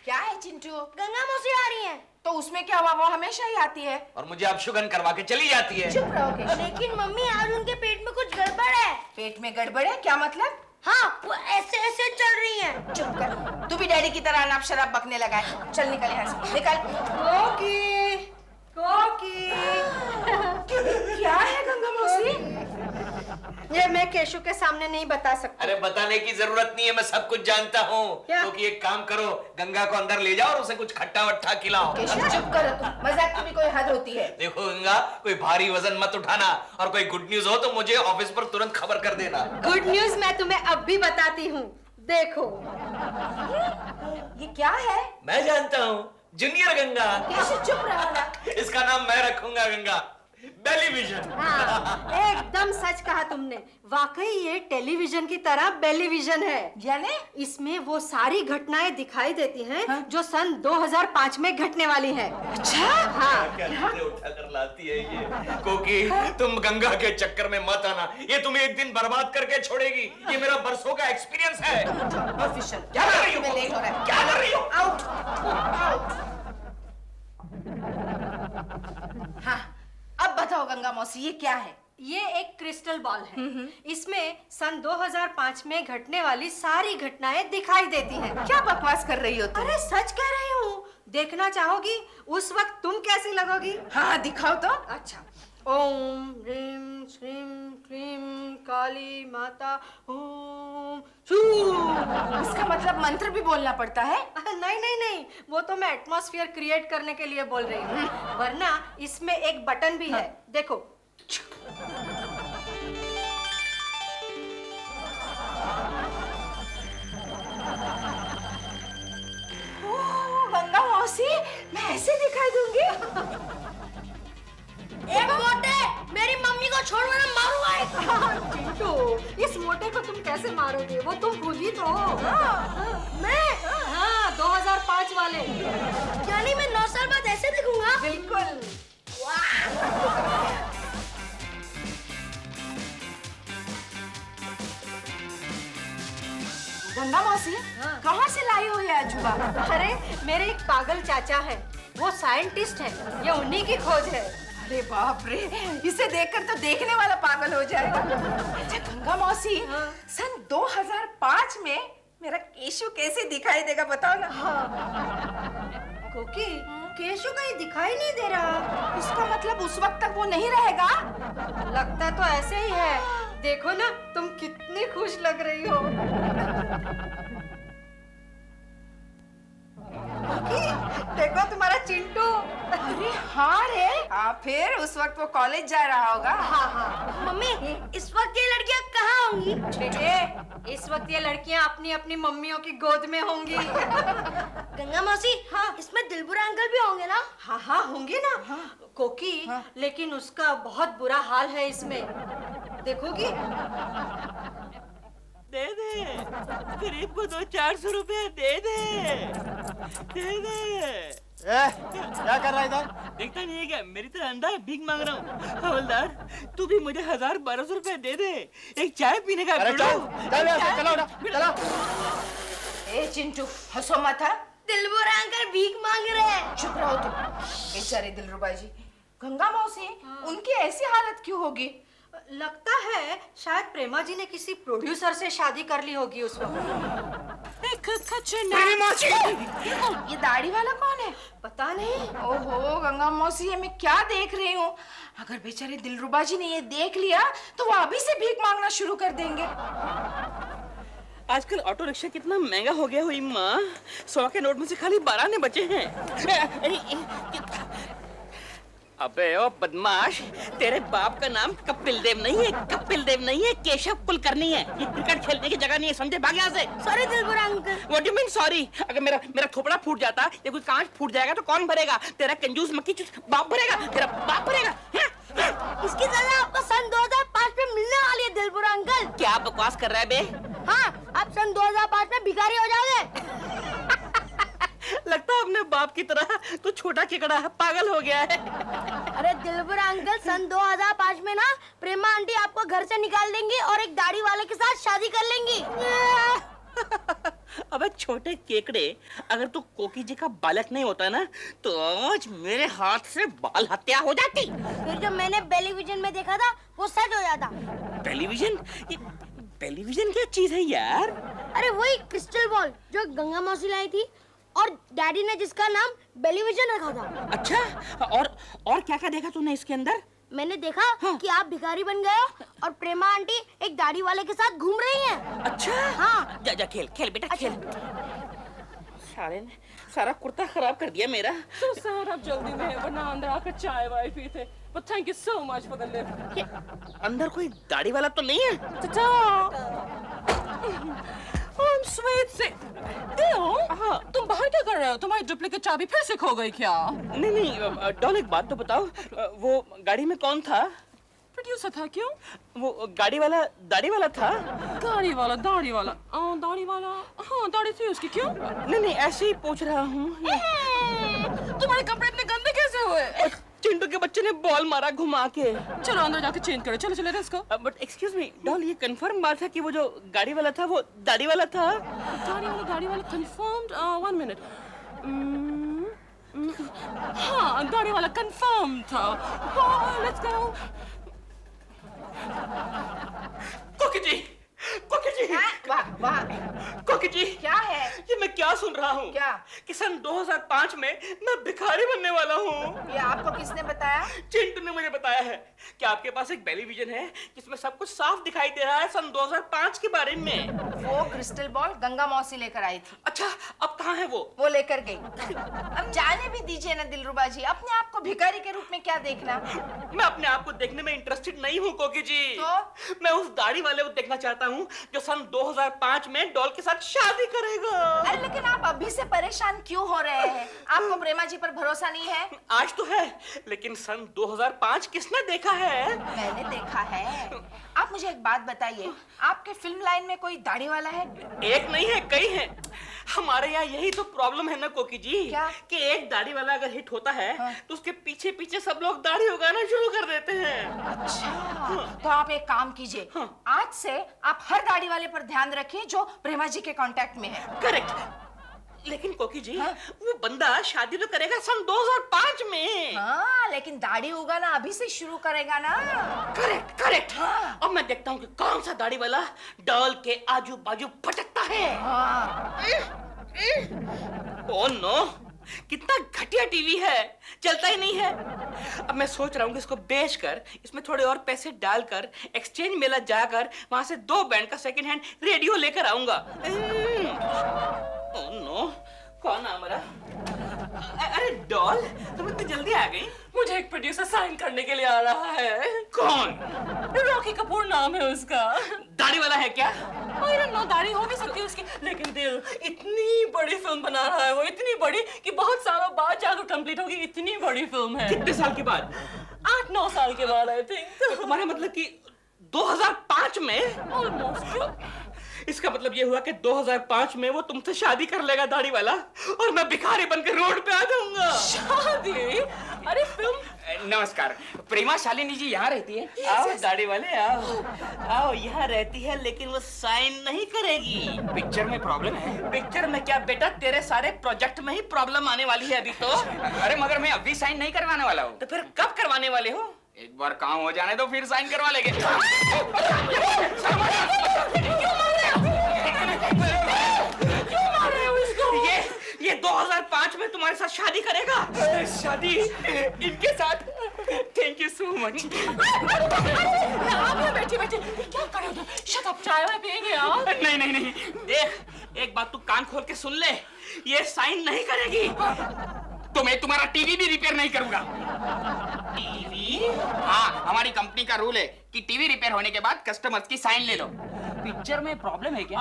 [SPEAKER 1] क्या है चिंटू?
[SPEAKER 5] गंगा मौसी आ रही है।
[SPEAKER 1] तो उसमें क्या हुआ, वो हमेशा ही आती है।
[SPEAKER 3] और मुझे आप शुगन करवा के चली जाती है।
[SPEAKER 1] चुप रहो केशू।
[SPEAKER 5] लेकिन मम्मी आज उनके पेट में कुछ गड़बड़ है।
[SPEAKER 1] पेट में गड़बड़ है, क्या मतलब?
[SPEAKER 5] हाँ, वो ऐसे ऐसे चल रही है।
[SPEAKER 1] चुप कर, तू भी डैडी की तरह अनाप शराब बकने लगा है। चल निकल यहाँ से, निकल।
[SPEAKER 7] कोकी।
[SPEAKER 1] क्या है गंगा मौसी?
[SPEAKER 7] ये मैं केशु के सामने नहीं बता सकती।
[SPEAKER 3] अरे बताने की जरूरत नहीं है, मैं सब कुछ जानता हूँ।
[SPEAKER 7] क्या?
[SPEAKER 3] तो एक काम करो, गंगा को अंदर ले जाओ और उसे कुछ खट्टा वट्टा खिलाओ।
[SPEAKER 1] केशु चुप करो तुम, मजाक की भी कोई हद होती है।
[SPEAKER 3] देखो गंगा, कोई भारी वजन मत उठाना, और कोई गुड न्यूज हो तो मुझे ऑफिस पर तुरंत खबर कर देना।
[SPEAKER 7] गुड न्यूज मैं तुम्हें अब भी बताती हूँ, देखो।
[SPEAKER 1] ये क्या है?
[SPEAKER 3] मैं जानता हूँ, जूनियर गंगा।
[SPEAKER 1] केशु चुप रहो ना।
[SPEAKER 3] इसका नाम मैं रखूंगा गंगा, बेलीविजन।
[SPEAKER 7] हाँ, एकदम सच कहा तुमने। वाकई ये टेलीविजन की तरह बेलीविजन है।
[SPEAKER 1] यानी?
[SPEAKER 7] इसमें वो सारी घटनाएं दिखाई देती हैं जो सन 2005 में घटने वाली हैं।
[SPEAKER 1] अच्छा?
[SPEAKER 7] हाँ।
[SPEAKER 3] कैसे उठा कर लाती है ये। कोकी, तुम गंगा के चक्कर में मत आना, ये तुम्हें एक दिन बर्बाद करके छोड़ेगी। ये मेरा बरसों का एक्सपीरियंस है।
[SPEAKER 1] ऑफिशियल। क्या कर रही हो? लेट हो रहा है।
[SPEAKER 3] क्या कर रही हो?
[SPEAKER 1] आउट। हाँ, अब बताओ गंगा मौसी, ये क्या है?
[SPEAKER 7] ये एक क्रिस्टल बॉल है। इसमें सन 2005 में घटने वाली सारी घटनाएं दिखाई देती हैं।
[SPEAKER 1] क्या बकवास कर रही हो तुम?
[SPEAKER 7] अरे सच कह रही हूँ। देखना चाहोगी? उस वक्त तुम कैसी लगोगी?
[SPEAKER 1] हाँ दिखाओ तो।
[SPEAKER 7] अच्छा। ओम ह्रीम श्रीम क्लीम काली माता ओम शू।
[SPEAKER 1] इसका मतलब मंत्र भी बोलना पड़ता है?
[SPEAKER 7] नहीं, वो तो मैं एटमॉस्फेयर क्रिएट करने के लिए बोल रही हूँ। वरना इसमें एक बटन भी है, देखो।
[SPEAKER 1] गंगा मौसी, मैं ऐसे दिखाई दूंगी?
[SPEAKER 5] एक मोटे, मेरी मम्मी को छोड़ वरना मारूंगा।
[SPEAKER 7] चिंटू, इस मोटे को तुम कैसे मारोगे? वो तुम खुद ही तो हो।
[SPEAKER 5] मैं?
[SPEAKER 7] हाँ, 2005 वाले।
[SPEAKER 5] यानी मैं 9 साल बाद ऐसे दिखूंगा?
[SPEAKER 1] बिल्कुल। गंगा मौसी, कहाँ से लाई हो ये अजूबा?
[SPEAKER 7] अरे मेरे एक पागल चाचा है, वो साइंटिस्ट है, ये उन्हीं की खोज है।
[SPEAKER 1] अरे बाप रे, इसे देखकर तो देखने वाला पागल हो जाएगा। अच्छा गंगा मौसी, सन 2005 में मेरा केशु कैसे दिखाई देगा बताओ ना?
[SPEAKER 7] कोकी, केशु कहीं दिखाई नहीं दे रहा।
[SPEAKER 1] इसका मतलब उस वक्त तक वो नहीं रहेगा?
[SPEAKER 7] लगता तो ऐसे ही है। देखो ना, तुम कितनी खुश लग रही हो। देखो तुम्हारा चिंटू।
[SPEAKER 1] अरे हाँ रे, फिर उस वक्त वो कॉलेज जा रहा होगा।
[SPEAKER 7] हाँ।
[SPEAKER 5] मम्मी, इस वक्त ये लड़कियां कहाँ होंगी?
[SPEAKER 7] बेटे, इस वक्त ये लड़कियां अपनी अपनी मम्मियों की गोद में होंगी।
[SPEAKER 5] गंगा मौसी, हाँ, इसमें दिलबुरा अंकल भी होंगे ना?
[SPEAKER 7] हाँ, होंगे ना। कोकी, लेकिन उसका बहुत बुरा हाल है इसमें, देखोगी?
[SPEAKER 6] दे दे, गरीब को 200-400 रुपए दे दे।
[SPEAKER 8] क्या कर रहा है इधर?
[SPEAKER 6] देखता नहीं है क्या, मेरी तरह अंधा भीख मांग रहा हूँ। हवलदार, तू भी मुझे 1000-1200 रुपए दे दे, एक चाय पीने का।
[SPEAKER 8] अरे चल चलो चलो।
[SPEAKER 1] ए चिंटू, हंसो मत।
[SPEAKER 5] दिलबुरा अंकल भीख मांग रहे हैं।
[SPEAKER 1] चुप रहो तुम, बेचारे दिलरुबा जी। गंगा मौसी, उनकी ऐसी हालत क्यों होगी?
[SPEAKER 7] लगता है शायद प्रेमा जी ने किसी प्रोड्यूसर से शादी कर ली होगी उस वक्त।
[SPEAKER 1] ये दाढ़ी वाला कौन है?
[SPEAKER 7] पता नहीं।
[SPEAKER 1] ओहो गंगा मौसी, ये मैं क्या देख रही हूँ? अगर बेचारे दिलरुबा जी ने ये देख लिया तो वो अभी से भीख मांगना शुरू कर देंगे।
[SPEAKER 6] आजकल ऑटो रिक्शा कितना महंगा हो गया हुई माँ। 100 के नोट में से खाली 12 ने बचे हैं। अबे ओ बदमाश, तेरे बाप का नाम कपिल देव नहीं है, कपिल देव नहीं है, केशव कुलकर्णी है। ये क्रिकेट खेलने की जगह नहीं है, समझे? भाग यहाँ से।
[SPEAKER 7] Sorry Dilbara uncle.
[SPEAKER 6] What do you mean sorry? अगर मेरा थोपड़ा फूट जाता या कोई कांच फूट जाएगा तो कौन भरेगा? तेरा कंजूस मक्खी चूस बाप भरेगा, तेरा बाप भरेगा।
[SPEAKER 7] इसकी सजा आपको सन 2005 में मिलने वाली है दिलबरा अंकल।
[SPEAKER 6] क्या बकवास कर रहा है बे?
[SPEAKER 7] हाँ, आप सन 2005 में भिखारी हो जाओगे।
[SPEAKER 6] लगता है अपने बाप की तरह तू छोटा केकड़ा पागल हो गया है।
[SPEAKER 7] अरे दिलबरा अंकल, सन 2005 में ना प्रेमा आंटी आपको घर से निकाल देंगी और एक दाढ़ी वाले के साथ शादी कर लेंगी।
[SPEAKER 6] अबे छोटे केकड़े, अगर तू कोकी जी का बालक नहीं होता ना तो आज मेरे हाथ से बाल हत्या हो जाती।
[SPEAKER 7] फिर जो मैंने टेलीविजन में देखा था वो सच हो जाता।
[SPEAKER 6] टेलीविजन? टेलीविजन क्या चीज है यार?
[SPEAKER 7] अरे वही क्रिस्टल बॉल जो गंगा मौसी लाई थी और डैडी ने जिसका नाम टेलीविजन रखा था।
[SPEAKER 6] अच्छा, और क्या क्या देखा तूने इसके अंदर?
[SPEAKER 7] मैंने देखा कि आप भिखारी बन गए हो और प्रेमा आंटी एक दाढ़ी वाले के साथ घूम रही हैं।
[SPEAKER 6] अच्छा
[SPEAKER 7] हाँ।
[SPEAKER 6] जा खेल बेटा, खेल। सारे ने सारा कुर्ता खराब कर दिया मेरा।
[SPEAKER 2] So sad, आप जल्दी में वरना अंदर आकर चाय वाय पीते। But thank you so much for the lift.
[SPEAKER 6] अंदर कोई दाढ़ी वाला तो नहीं है?
[SPEAKER 2] I'm sweet से हाँ, तुम बाहर क्या कर रहे हो? तुम्हारी डुप्लीकेट चाबी फिर से खो गई क्या?
[SPEAKER 6] नहीं, डॉल एक बात तो बताओ, वो गाड़ी में कौन था?
[SPEAKER 2] प्रोड्यूसर था। क्यों?
[SPEAKER 6] वो गाड़ी वाला दाढ़ी वाला था?
[SPEAKER 2] दाढ़ी वाला दाढ़ी वाला हाँ, दाढ़ी थी उसकी। क्यों?
[SPEAKER 6] नहीं, ऐसे ही पूछ रहा हूँ।
[SPEAKER 2] तुम्हारे कपड़े इतने गंदे कैसे हुए?
[SPEAKER 6] चिंटू के बच्चे ने बॉल मारा घुमा के।
[SPEAKER 2] चलो अंदर जाके चेंज करो। चलो let's go.
[SPEAKER 6] But excuse me doll, ये कंफर्म बात है कि वो जो गाड़ी वाला था वो दाढ़ी वाला था?
[SPEAKER 2] दाढ़ी वाला कंफर्म्ड। 1 मिनट। हाँ, दाढ़ी वाला कंफर्म था। Let's go.
[SPEAKER 6] कोकी जी,
[SPEAKER 1] वाह
[SPEAKER 6] कोकी जी,
[SPEAKER 1] क्या है?
[SPEAKER 6] ये मैं क्या सुन रहा हूँ?
[SPEAKER 1] क्या?
[SPEAKER 6] कि सन 2005 में मैं भिखारी बनने वाला हूँ।
[SPEAKER 1] ये आपको किसने बताया?
[SPEAKER 6] चिंटू ने मुझे बताया है कि आपके पास एक टेलीविजन है जिसमें सब कुछ साफ दिखाई दे रहा है सन 2005 के बारे में।
[SPEAKER 1] वो क्रिस्टल बॉल गंगा मौसी लेकर आई थी।
[SPEAKER 6] अच्छा, अब कहाँ है वो?
[SPEAKER 1] वो लेकर गई। अब जाने भी दीजिए ना दिलरुबा जी, अपने आप को भिखारी के रूप में क्या देखना?
[SPEAKER 6] मैं अपने आप को देखने में इंटरेस्टेड नहीं हूँ कोकी जी।
[SPEAKER 1] तो?
[SPEAKER 6] मैं उस दाढ़ी वाले को देखना चाहता हूँ जो सन 2005 में डॉल के साथ शादी करेगा।
[SPEAKER 1] अरे लेकिन आप अभी से परेशान क्यों हो रहे हैं? आपको प्रेमा जी पर भरोसा नहीं है?
[SPEAKER 6] आज तो है, लेकिन सन 2005 किसने देखा है?
[SPEAKER 1] मैंने देखा है। आप मुझे एक बात बताइए, आपके फिल्म लाइन में कोई दाढ़ी वाला है?
[SPEAKER 6] एक नहीं है, कई हैं। हमारे यहाँ यही तो प्रॉब्लम है ना कोकी जी।
[SPEAKER 1] क्या?
[SPEAKER 6] कि एक दाढ़ी वाला अगर हिट होता है तो उसके पीछे पीछे सब लोग दाढ़ी उगाना शुरू कर देते हैं।
[SPEAKER 1] अच्छा, तो आप एक काम कीजिए, आज से आप हर दाढ़ी वाले पर ध्यान रखिए जो प्रेमा जी के कांटेक्ट में है।
[SPEAKER 6] करेक्ट। लेकिन कोकी जी, वो बंदा शादी तो करेगा सन 2005 में।
[SPEAKER 1] हाँ, लेकिन दाढ़ी उगाना अभी से शुरू करेगा ना।
[SPEAKER 6] करेक्ट। अब मैं देखता हूँ कि कौन सा दाढ़ी वाला डॉल के आजू बाजू फटकता है। ओह नो, कितना घटिया टीवी है, चलता ही नहीं है। अब मैं सोच रहा हूँ कि इसको बेचकर इसमें थोड़े और पैसे डालकर एक्सचेंज मेला जाकर वहां से 2 बैंड का सेकंड हैंड रेडियो लेकर आऊंगा। ओह नो, कौन आ मरा? अरे डॉल, तुम इतनी जल्दी आ गई?
[SPEAKER 2] मुझे एक प्रोड्यूसर साइन करने के लिए आ रहा है।
[SPEAKER 6] कौन?
[SPEAKER 2] रॉकी कपूर नाम है उसका।
[SPEAKER 6] दाढ़ी वाला है क्या?
[SPEAKER 2] I don't know, दाढ़ी हो भी सकती है उसकी, लेकिन दिल इतनी बड़ी फिल्म बना रहा है वो, इतनी बड़ी कि बहुत सालों बाद जाकर कंप्लीट होगी। इतनी बड़ी फिल्म है।
[SPEAKER 6] कितने साल के बाद?
[SPEAKER 2] 8-9 साल के बाद आई थिंक।
[SPEAKER 6] तुम्हारा मतलब कि 2005 में?
[SPEAKER 2] ऑलमोस्ट।
[SPEAKER 6] इसका मतलब ये हुआ कि 2005 में वो तुमसे शादी कर लेगा दाढ़ी वाला और मैं भिखारी बनकर रोड पे आ जाऊंगा।
[SPEAKER 2] शादी? अरे फिल्म।
[SPEAKER 9] नमस्कार, प्रेमा शालिनी जी यहाँ रहती है?
[SPEAKER 6] आओ दाढ़ी वाले, आओ यहाँ रहती है, लेकिन वो साइन नहीं करेगी।
[SPEAKER 9] पिक्चर में प्रॉब्लम है?
[SPEAKER 6] पिक्चर में क्या बेटा, तेरे सारे प्रोजेक्ट में ही प्रॉब्लम आने वाली है अभी तो।
[SPEAKER 9] अरे मगर मैं अभी साइन नहीं करवाने वाला हूँ।
[SPEAKER 6] तो फिर कब करवाने वाले हो?
[SPEAKER 9] एक बार काम हो जाने दो फिर साइन करवा लेंगे।
[SPEAKER 6] ये 2005 में तुम्हारे साथ शादी करेगा।
[SPEAKER 9] शादी इनके साथ? Thank you so much.
[SPEAKER 2] आप बैठे क्या कर रहे हो? शट अप, चाय वाय पिएंगे आप?
[SPEAKER 6] नहीं। देख, एक बात तू कान खोल के सुन ले, ये साइन नहीं करेगी। तो मैं तुम्हारा टीवी भी रिपेयर नहीं करूंगा। टीवी? हाँ, हमारी कंपनी का रूल है कि टीवी रिपेयर होने के बाद कस्टमर्स की साइन ले लो।
[SPEAKER 9] पिक्चर में प्रॉब्लम है क्या?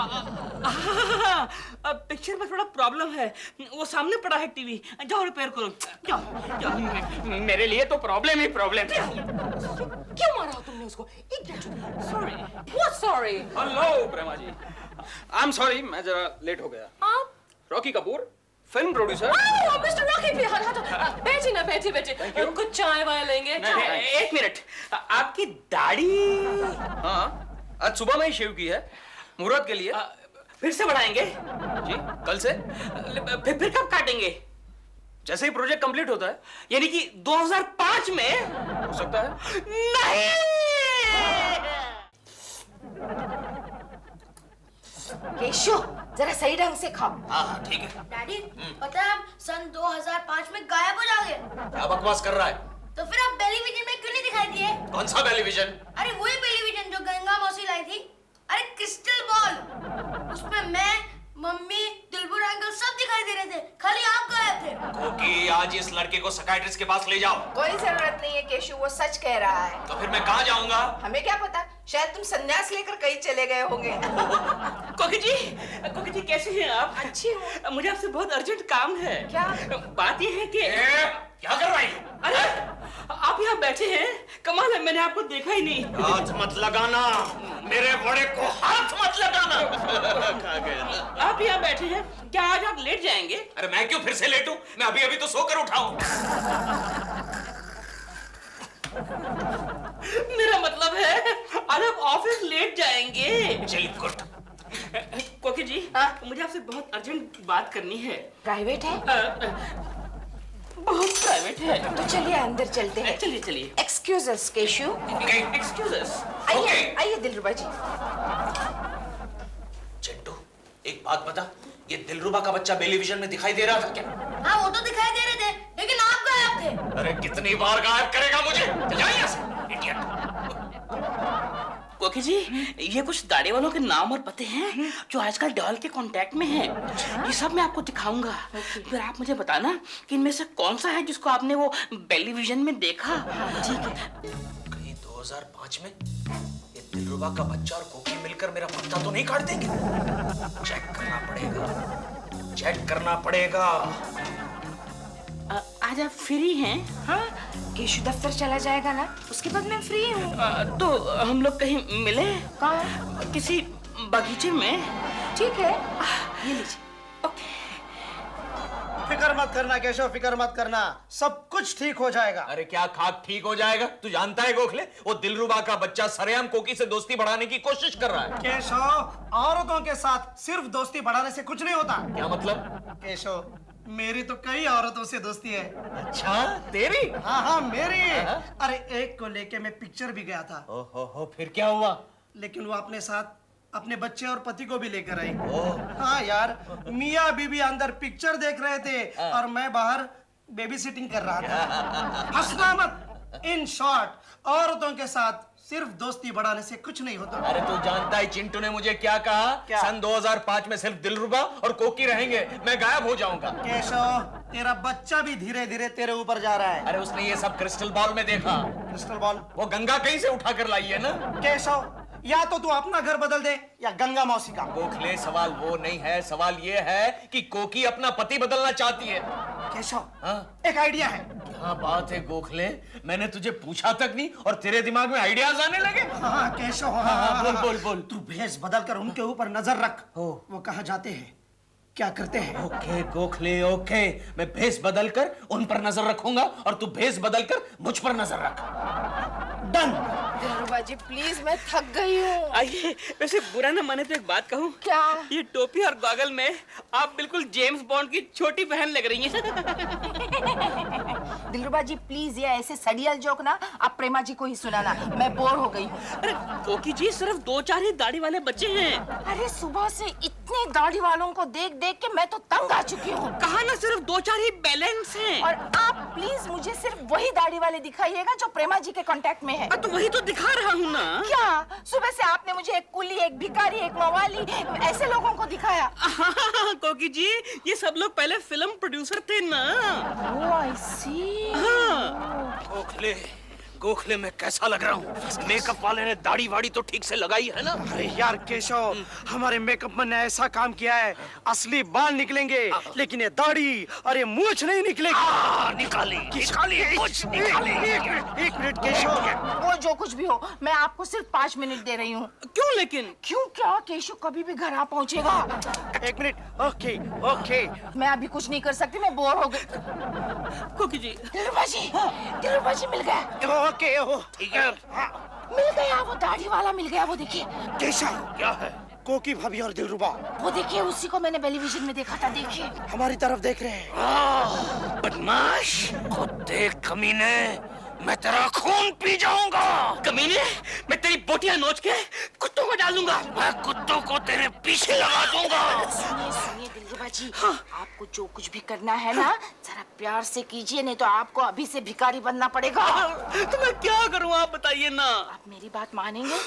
[SPEAKER 9] पिक्चर में थोड़ा प्रॉब्लम है, वो सामने पड़ा है टीवी, जाओ रिपेयर करो, जाओ जाओ।
[SPEAKER 6] मेरे लिए तो प्रॉब्लम ही प्रॉब्लम है।
[SPEAKER 2] क्यों मारा तुमने उसको? Sorry. What sorry?
[SPEAKER 10] Hello Prema ji, I am sorry, मैं जरा लेट हो गया।
[SPEAKER 2] आप?
[SPEAKER 10] Rocky Kapoor, film producer.
[SPEAKER 2] Mister Rocky भी बैठिए ना, बैठिए। कुछ चाय वाय लेंगे?
[SPEAKER 9] एक मिनट, आपकी दाढ़ी?
[SPEAKER 10] हाँ, आज सुबह में ही शेव की है, मुहूर्त के लिए।
[SPEAKER 9] फिर से बढ़ाएंगे?
[SPEAKER 10] जी, कल से।
[SPEAKER 9] फिर कब काटेंगे?
[SPEAKER 10] जैसे ही प्रोजेक्ट कंप्लीट होता है।
[SPEAKER 9] यानी कि 2005 में?
[SPEAKER 10] हो सकता है।
[SPEAKER 9] नहीं!
[SPEAKER 1] केशु, जरा सही ढंग से खाओ।
[SPEAKER 3] हाँ ठीक है।
[SPEAKER 11] डैडी, पता है आप सन 2005 में गायब हो जाओगे।
[SPEAKER 3] क्या बकवास कर रहा है?
[SPEAKER 11] तो फिर आप टेलीविजन में क्यों नहीं दिखाई दिए?
[SPEAKER 3] कौन सा टेलीविजन?
[SPEAKER 11] अरे वही टेलीविजन जो गंगा मौसी लाई थी। अरे क्रिस्टल बॉल, उसमें मैं, मम्मी, दिलबर अंकल सब दिखाई दे रहे थे, खाली आप गायब थे।
[SPEAKER 3] कोकी, आज इस लड़के को साइकियाट्रिस्ट के पास ले जाओ।
[SPEAKER 1] कोई जरूरत नहीं है केशु, वो सच कह रहा है।
[SPEAKER 3] तो फिर मैं कहाँ जाऊंगा?
[SPEAKER 1] हमें क्या पता, शायद तुम संन्यास लेकर कहीं चले गए होंगे।
[SPEAKER 9] कोकी जी कैसे हैं आप?
[SPEAKER 1] अच्छी हूँ।
[SPEAKER 9] मुझे आपसे बहुत अर्जेंट काम है।
[SPEAKER 1] क्या?
[SPEAKER 9] बात ये है कि
[SPEAKER 3] क्या कर रहा है?
[SPEAKER 9] अरे आप यहाँ बैठे हैं, कमाल है, मैंने आपको देखा ही नहीं।
[SPEAKER 3] हाथ मत लगाना, मेरे बड़े को हाथ मत लगाना। कहाँ गया?
[SPEAKER 9] आप यहाँ बैठे हैं, क्या आज आप लेट जाएंगे?
[SPEAKER 3] अरे मैं क्यों फिर से लेटूं? मैं अभी अभी तो सोकर उठा हूं।
[SPEAKER 9] मेरा मतलब है आज आप ऑफिस लेट जाएंगे।
[SPEAKER 3] चल गुड।
[SPEAKER 9] कोकी जी, मुझे आपसे बहुत अर्जेंट बात करनी है।
[SPEAKER 1] प्राइवेट है?
[SPEAKER 9] बहुत प्राइवेट है।
[SPEAKER 1] तो चलिए अंदर चलते हैं।
[SPEAKER 9] चलिए।
[SPEAKER 1] Excuse us Keshu.
[SPEAKER 9] Excuse us.
[SPEAKER 1] आइए दिलरुबा जी।
[SPEAKER 3] चिंटू, एक बात बता, ये दिलरुबा का बच्चा टेलीविजन में दिखाई दे रहा था क्या?
[SPEAKER 11] हाँ, वो तो दिखाई दे रहे थे, लेकिन आप गायब थे।
[SPEAKER 3] अरे कितनी बार गायब करेगा मुझे? चल जा यहाँ से, इडियट।
[SPEAKER 9] कोकी जी, ये कुछ दाढ़ी वालों के नाम और पते हैं जो आजकल डॉल के कांटेक्ट में हैं। ये सब मैं आपको दिखाऊंगा। फिर आप मुझे बताना कि इनमें से कौन सा है जिसको आपने वो टेलीविजन में देखा। ठीक है।
[SPEAKER 3] कहीं 2005 में ये दिलरुबा का बच्चा और कोकी मिलकर मेरा पत्ता तो नहीं काट देंगे? चेक करना पड़ेगा।
[SPEAKER 9] आज आप फ्री हैं?
[SPEAKER 1] हाँ, केशु दफ्तर चला जाएगा ना, उसके बाद मैं फ्री हूँ।
[SPEAKER 9] तो हम लोग कहीं मिले?
[SPEAKER 1] कहाँ?
[SPEAKER 9] किसी बगीचे में।
[SPEAKER 1] ठीक है, ये लीजिए।
[SPEAKER 8] फिक्र मत करना केशव, फिक्र मत करना, सब कुछ ठीक हो जाएगा।
[SPEAKER 3] अरे क्या खाक ठीक हो जाएगा? तू जानता है गोखले, वो दिलरुबा का बच्चा सरेआम कोकी से दोस्ती बढ़ाने की कोशिश कर रहा है।
[SPEAKER 8] केशव, औरतों के साथ सिर्फ दोस्ती बढ़ाने से कुछ नहीं होता।
[SPEAKER 3] क्या मतलब?
[SPEAKER 8] केशव, मेरी तो कई औरतों से दोस्ती है।
[SPEAKER 3] अच्छा, तेरी?
[SPEAKER 8] हाँ मेरी। अरे एक को लेके मैं पिक्चर भी गया था।
[SPEAKER 3] ओहो, फिर क्या हुआ?
[SPEAKER 8] लेकिन वो अपने साथ अपने बच्चे और पति को भी लेकर आई। हाँ यार, मियाँ बीबी अंदर पिक्चर देख रहे थे और मैं बाहर बेबी सिटिंग कर रहा था। हंसना मत। इन शॉर्ट, औरतों के साथ सिर्फ दोस्ती बढ़ाने से कुछ नहीं होता।
[SPEAKER 3] अरे तू जानता है चिंटू ने मुझे क्या कहा?
[SPEAKER 8] क्या?
[SPEAKER 3] सन 2005 में सिर्फ दिलरुबा और कोकी रहेंगे, मैं गायब हो जाऊंगा।
[SPEAKER 8] केशव, तेरा बच्चा भी धीरे धीरे तेरे ऊपर जा रहा है।
[SPEAKER 3] अरे उसने ये सब क्रिस्टल बॉल में देखा।
[SPEAKER 8] Crystal ball?
[SPEAKER 3] वो गंगा कहीं से उठा कर लाई है ना।
[SPEAKER 8] केशव, या तो तू अपना घर बदल दे या गंगा मौसी का।
[SPEAKER 3] गोखले, सवाल वो नहीं है, सवाल ये है कि कोकी अपना पति बदलना चाहती है।
[SPEAKER 8] केशव,
[SPEAKER 3] हाँ?
[SPEAKER 8] एक आइडिया है।
[SPEAKER 3] क्या बात है गोखले, मैंने तुझे पूछा तक नहीं और तेरे दिमाग में आइडियाज आने लगे।
[SPEAKER 8] हाँ केशव,
[SPEAKER 3] हाँ, बोल।
[SPEAKER 8] तू भेष बदल कर उनके ऊपर नजर रख। वो कहाँ जाते हैं, क्या करते हैं?
[SPEAKER 3] ओके गोखले, ओके, मैं भेष बदल कर उन पर नजर रखूंगा और तू भेष बदल कर मुझ पर नजर रख।
[SPEAKER 8] डन।
[SPEAKER 1] दिलरुबा जी प्लीज, मैं थक गई हूँ।
[SPEAKER 9] आइए, वैसे बुरा ना माने तो एक बात कहूँ।
[SPEAKER 1] क्या?
[SPEAKER 9] ये टोपी और गॉगल में आप बिल्कुल जेम्स बॉन्ड की छोटी बहन लग रही हैं।
[SPEAKER 1] दिलरुबा जी प्लीज, ये ऐसे सडियल जोक ना आप प्रेमा जी को ही सुनाना, मैं बोर हो गई हूँ।
[SPEAKER 9] अरे कोकी जी, सिर्फ 2-4 ही दाढ़ी वाले बच्चे हैं।
[SPEAKER 1] अरे सुबह से इतने दाढ़ी वालों को देख देख के मैं तो तंग आ चुकी हूँ।
[SPEAKER 9] कहा ना सिर्फ 2-4 ही बैलेंस हैं।
[SPEAKER 1] और आप प्लीज मुझे सिर्फ वही दाढ़ी वाले दिखाइएगा जो प्रेमा जी के कांटेक्ट में है।
[SPEAKER 9] तो वही तो दिखा रहा हूँ ना।
[SPEAKER 1] क्या सुबह से आपने मुझे एक कुली, एक भिखारी, एक मवाली, ऐसे लोगों को दिखाया?
[SPEAKER 9] कोकी जी, ये सब लोग पहले फिल्म प्रोड्यूसर थे ना।
[SPEAKER 1] ओह आई सी।
[SPEAKER 4] गोखले, गोखले मैं कैसा लग रहा हूँ? मेकअप वाले ने दाढ़ी वाड़ी तो ठीक से लगाई है ना?
[SPEAKER 8] अरे यार केशव, हमारे मेकअप मैन ने ऐसा काम किया है, असली बाल निकलेंगे लेकिन ये दाढ़ी और ये मूंछ नहीं निकलेगी।
[SPEAKER 4] निकाली मूंछ निकाली।
[SPEAKER 8] एक मिनट केशव,
[SPEAKER 1] वो जो कुछ भी हो, मैं आपको सिर्फ 5 मिनट दे रही हूँ।
[SPEAKER 9] क्यों लेकिन?
[SPEAKER 1] क्यों क्या? केशव कभी भी घर आ पहुँचेगा।
[SPEAKER 8] 1 मिनट। Okay okay.
[SPEAKER 1] मैं अभी कुछ नहीं कर सकती, मैं बोर हो गई।
[SPEAKER 9] कोकी जी,
[SPEAKER 1] दिलरुबा जी मिल गया।
[SPEAKER 8] ओके
[SPEAKER 4] ठीक है।
[SPEAKER 1] मिल गया, वो दाढ़ी वाला मिल गया। वो देखिए
[SPEAKER 8] केशव,
[SPEAKER 4] क्या है?
[SPEAKER 8] कोकी भाभी और दिलरुबा।
[SPEAKER 1] वो देखिए, उसी को मैंने टेलीविजन में देखा था। देखिए
[SPEAKER 8] हमारी तरफ देख रहे हैं।
[SPEAKER 4] बदमाश, कुत्ते कमीने, मैं तेरा खून पी जाऊंगा।
[SPEAKER 9] कमीने, मैं तेरी बोटियां नोच के कुत्तों को डाल दूंगा।
[SPEAKER 4] मैं कुत्तों को तेरे पीछे लगा दूंगा।
[SPEAKER 1] सुनिए सुनिए दिलरुबा जी, आपको जो कुछ भी करना है ना, जरा प्यार से कीजिए, नहीं तो आपको अभी से भिखारी बनना पड़ेगा।
[SPEAKER 9] तो मैं क्या करूं, आप बताइए ना।
[SPEAKER 1] आप मेरी बात मानेंगे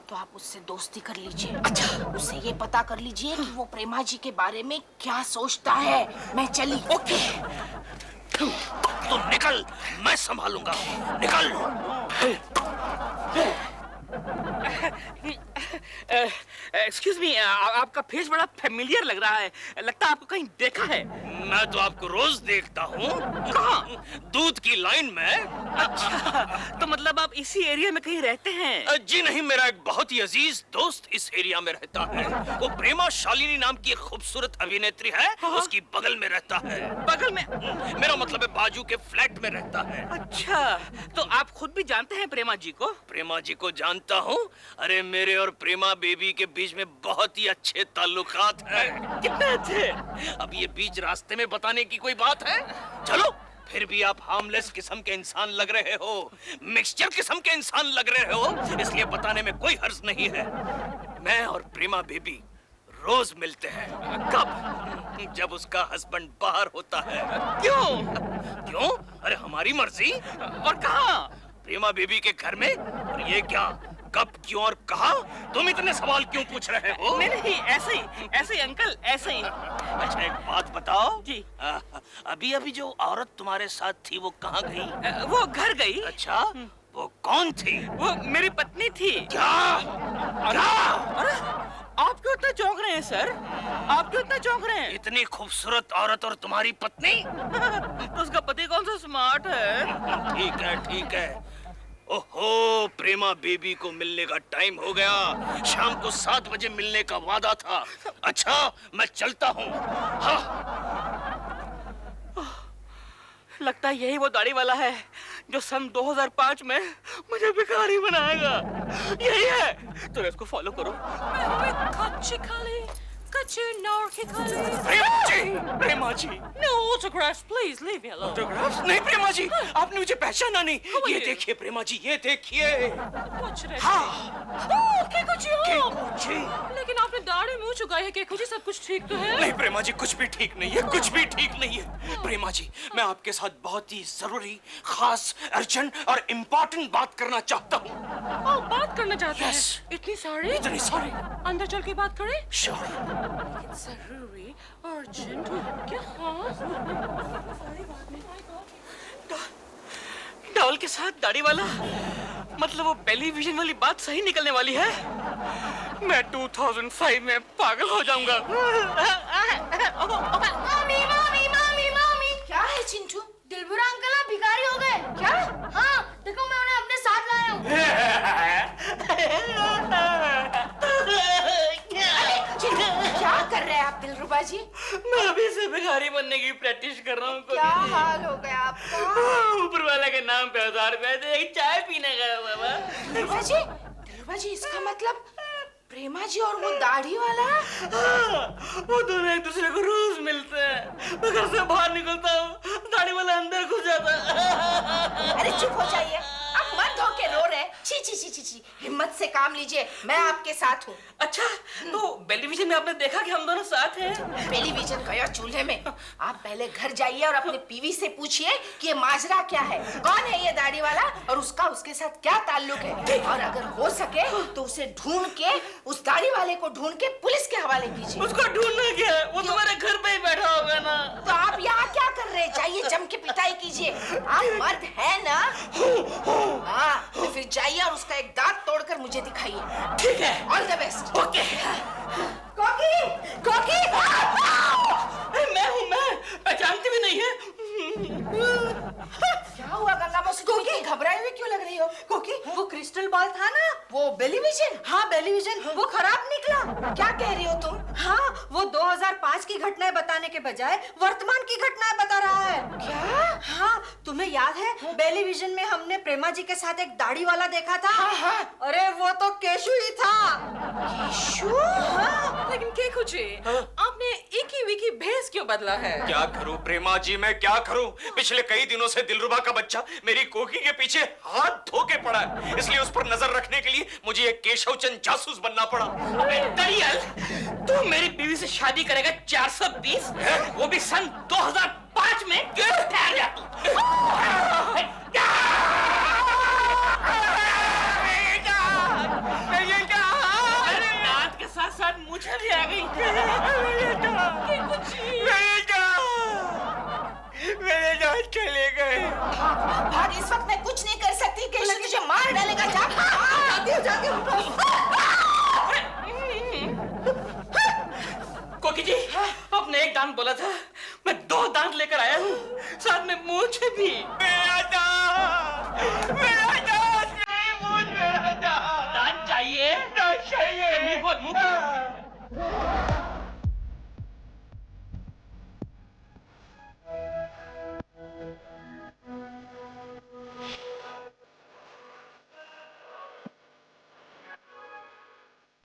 [SPEAKER 1] तो आप उससे दोस्ती कर लीजिए। अच्छा, उससे ये पता कर लीजिए कि वो प्रेमा जी के बारे में क्या सोचता है। मैं चली।
[SPEAKER 9] ओके।
[SPEAKER 4] तुम निकल, मैं संभालूंगा। निकल।
[SPEAKER 9] एक्सक्यूज मी, आपका फेस बड़ा फेमिलियर लग रहा है। लगता है आपको कहीं देखा है।
[SPEAKER 4] मैं तो आपको रोज देखता हूँ। कहाँ? दूध की लाइन में।
[SPEAKER 9] अच्छा, तो मतलब आप इसी एरिया में कहीं रहते हैं?
[SPEAKER 4] जी नहीं, मेरा एक बहुत ही अजीज दोस्त इस एरिया में रहता है। वो प्रेमा शालिनी नाम की एक खूबसूरत अभिनेत्री है, उसकी बगल में रहता है।
[SPEAKER 9] बगल में?
[SPEAKER 4] मेरा मतलब है बाजू के फ्लैट में रहता है।
[SPEAKER 9] अच्छा, तो आप खुद भी जानते हैं प्रेमा जी को?
[SPEAKER 4] प्रेमा जी को जानता हूँ। अरे मेरे और प्रेमा बेबी के बीच में बहुत ही अच्छे ताल्लुकात हैं।
[SPEAKER 9] कितने अच्छे?
[SPEAKER 4] अब ये बीच रास्ते में बताने की कोई बात है? चलो, फिर भी आप हार्मलेस किस्म के इंसान लग रहे हो, मिक्सचर किस्म के इंसान लग रहे हो, इसलिए बताने में कोई हर्ज नहीं है। मैं और प्रेमा बेबी रोज मिलते हैं। कब? जब उसका हस्बैंड बाहर होता है।
[SPEAKER 9] क्यों?
[SPEAKER 4] क्यों? अरे हमारी मर्जी।
[SPEAKER 9] और कहाँ?
[SPEAKER 4] प्रेमा बेबी के घर में। और ये क्या? कब, क्यों और कहा? तुम इतने सवाल क्यों पूछ रहे हो?
[SPEAKER 9] नहीं, ऐसे ही अंकल, ऐसे ही।
[SPEAKER 4] अच्छा एक बात बताओ
[SPEAKER 9] जी।
[SPEAKER 4] अभी अभी जो औरत तुम्हारे साथ थी वो कहाँ गई?
[SPEAKER 9] वो घर gई।
[SPEAKER 4] अच्छा, वो कौन थी?
[SPEAKER 9] वो मेरी पत्नी थी।
[SPEAKER 4] क्या?
[SPEAKER 9] अरे आप क्यों इतना चौंक रहे हैं सर? आप क्यों इतना चौंक रहे हैं?
[SPEAKER 4] इतनी खूबसूरत औरत और तुम्हारी पत्नी?
[SPEAKER 9] तो उसका पति कौन सा स्मार्ट है?
[SPEAKER 4] ठीक है ठीक है। ओहो, प्रेमा बेबी को मिलने का टाइम हो गया। शाम को 7 बजे मिलने का वादा था। अच्छा, मैं चलता हूँ। हाँ।
[SPEAKER 9] लगता है यही वो दाढ़ी वाला है जो सन 2005 में मुझे भिखारी बनाएगा। यही है, तो इसको फॉलो करो।
[SPEAKER 4] प्रेमा जी।
[SPEAKER 2] No autographs, please leave me alone.
[SPEAKER 4] Autographs? नहीं प्रेमा जी, आपने मुझे पहचाना नहीं।
[SPEAKER 2] are
[SPEAKER 4] ये
[SPEAKER 2] you?
[SPEAKER 4] देखिए प्रेमा जी, ये देखिए।
[SPEAKER 2] What should I
[SPEAKER 4] हाँ।
[SPEAKER 2] say? Oh, केकुची हो।
[SPEAKER 4] केकुची।
[SPEAKER 2] लेकिन आपने दाढ़ी मुंह चुकाई है केकुची, सब कुछ ठीक तो है?
[SPEAKER 4] नहीं प्रेमा जी, कुछ भी ठीक नहीं है, कुछ भी ठीक नहीं है। प्रेमा जी, मैं आपके साथ बहुत ही जरूरी, खास, अर्जेंट और इम्पोर्टेंट बात करना चाहता हूँ।
[SPEAKER 2] Oh, बात करना चाहते हैं?
[SPEAKER 4] Yes.
[SPEAKER 2] इतनी सारी?
[SPEAKER 4] इतनी सारी।
[SPEAKER 2] अंदर चल के बात करें?
[SPEAKER 4] श्योर।
[SPEAKER 2] जरूरी, अर्जेंट, क्या खास?
[SPEAKER 9] डॉल के साथ दाढ़ी वाला, मतलब वो टेलीविजन वाली बात सही निकलने वाली है। मैं 2005 में पागल हो जाऊंगा।
[SPEAKER 11] Mummy mummy mummy mummy.
[SPEAKER 1] क्या है चिंटू?
[SPEAKER 11] दिलबुरा अंकल आप भिखारी हो गए।
[SPEAKER 1] क्या?
[SPEAKER 11] हाँ, देखो मैं उन्हें अपने साथ लाया हूँ।
[SPEAKER 1] क्या कर रहे हैं आप दिलरुबा जी?
[SPEAKER 9] मैं अभी से भिखारी बनने की प्रैक्टिस कर रहा हूँ।
[SPEAKER 1] क्या हाल हो गया आपका?
[SPEAKER 9] ऊपर वाले के नाम पे 1000 रुपए दे, एक चाय पीने गया बाबा।
[SPEAKER 1] दिलरुबा जी, इसका मतलब प्रेमा जी और वो दाढ़ी वाला?
[SPEAKER 9] वो दोनों एक दूसरे को रोज मिलते हैं। मैं घर से बाहर निकलता हूँ, दाढ़ी वाला अंदर घुस जाता है।
[SPEAKER 1] अरे चुप हो जाइए, आप मत धो के रो रहे। छी छी छी छी छी, हिम्मत से काम लीजिए, मैं आपके साथ हूँ।
[SPEAKER 9] अच्छा, तो टेलीविजन में आपने देखा कि हम दोनों साथ हैं?
[SPEAKER 1] टेलीविजन गया चूल्हे में। आप पहले घर जाइए और अपने बीवी से पूछिए कि ये माजरा क्या है, कौन है ये दाढ़ी वाला और उसका उसके साथ क्या ताल्लुक है, और अगर हो सके तो उसे ढूंढ के, उस दाढ़ी वाले को ढूंढ के पुलिस के हवाले कीजिए।
[SPEAKER 9] उसको ढूंढना क्या है? वो तुम्हारे घर पे ही बैठा होगा ना।
[SPEAKER 1] तो आप यहाँ क्या कर रहे हैं? जाइए जम के पिटाई कीजिए, आप मर्द है ना। हाँ, तो फिर जाइए और उसका एक दांत तोड़कर मुझे दिखाइए।
[SPEAKER 9] ठीक है,
[SPEAKER 1] all the best.
[SPEAKER 9] Okay.
[SPEAKER 1] Cocky, cocky,
[SPEAKER 9] मैं पहचानती भी नहीं है।
[SPEAKER 1] क्या हुआ गंगा मौसी, तुम इतनी घबराई हुई क्यों लग रही हो?
[SPEAKER 7] क्योंकि वो क्रिस्टल बॉल था ना,
[SPEAKER 1] वो बेलीविजन?
[SPEAKER 7] हाँ बेलीविजन, वो खराब निकला।
[SPEAKER 1] क्या कह रही हो तुम?
[SPEAKER 7] हाँ, वो 2005 की घटनाएं बताने के बजाय वर्तमान की घटनाएं बता रहा है।
[SPEAKER 1] क्या?
[SPEAKER 7] हाँ, तुम्हें याद है बेलीविजन में हमने प्रेमा जी के साथ एक दाढ़ी वाला देखा था?
[SPEAKER 1] हाँ।
[SPEAKER 7] अरे वो तो केशु ही था।
[SPEAKER 1] केशु?
[SPEAKER 7] हाँ।
[SPEAKER 2] लेकिन केकू जी, आपने इकी विकी भेस क्यों बदला है?
[SPEAKER 3] क्या करूं प्रेमा जी, मैं क्या करूं? पिछले कई दिनों से दिलरुबा का बच्चा मेरी कोकी के पीछे हाथ धो के पड़ा है, इसलिए उस पर नजर रखने के लिए मुझे एक केशव चंद जासूस बनना पड़ा।
[SPEAKER 9] अबे दरियल, तू मेरी बीवी से शादी करेगा 420, वो भी सन 2005 में? ठहर जा तू। अरे दांत के साथ साथ मुझे भी आ गई।
[SPEAKER 3] मेरे दांत चले गए।
[SPEAKER 1] भाग, इस वक्त मैं कुछ नहीं कर सकती, केशु तुझे मार डालेगा। जाती हूँ।
[SPEAKER 9] कोकी जी, आपने एक दांत बोला था, मैं 2 दांत लेकर आया हूँ, साथ में मूंछ भी।
[SPEAKER 3] मेरा दांत, मेरा दांत, मेरी मूंछ, मेरा दांत।
[SPEAKER 9] दांत चाहिए?
[SPEAKER 3] दांत चाहिए।
[SPEAKER 9] मुंह खोल, मुंह खोल।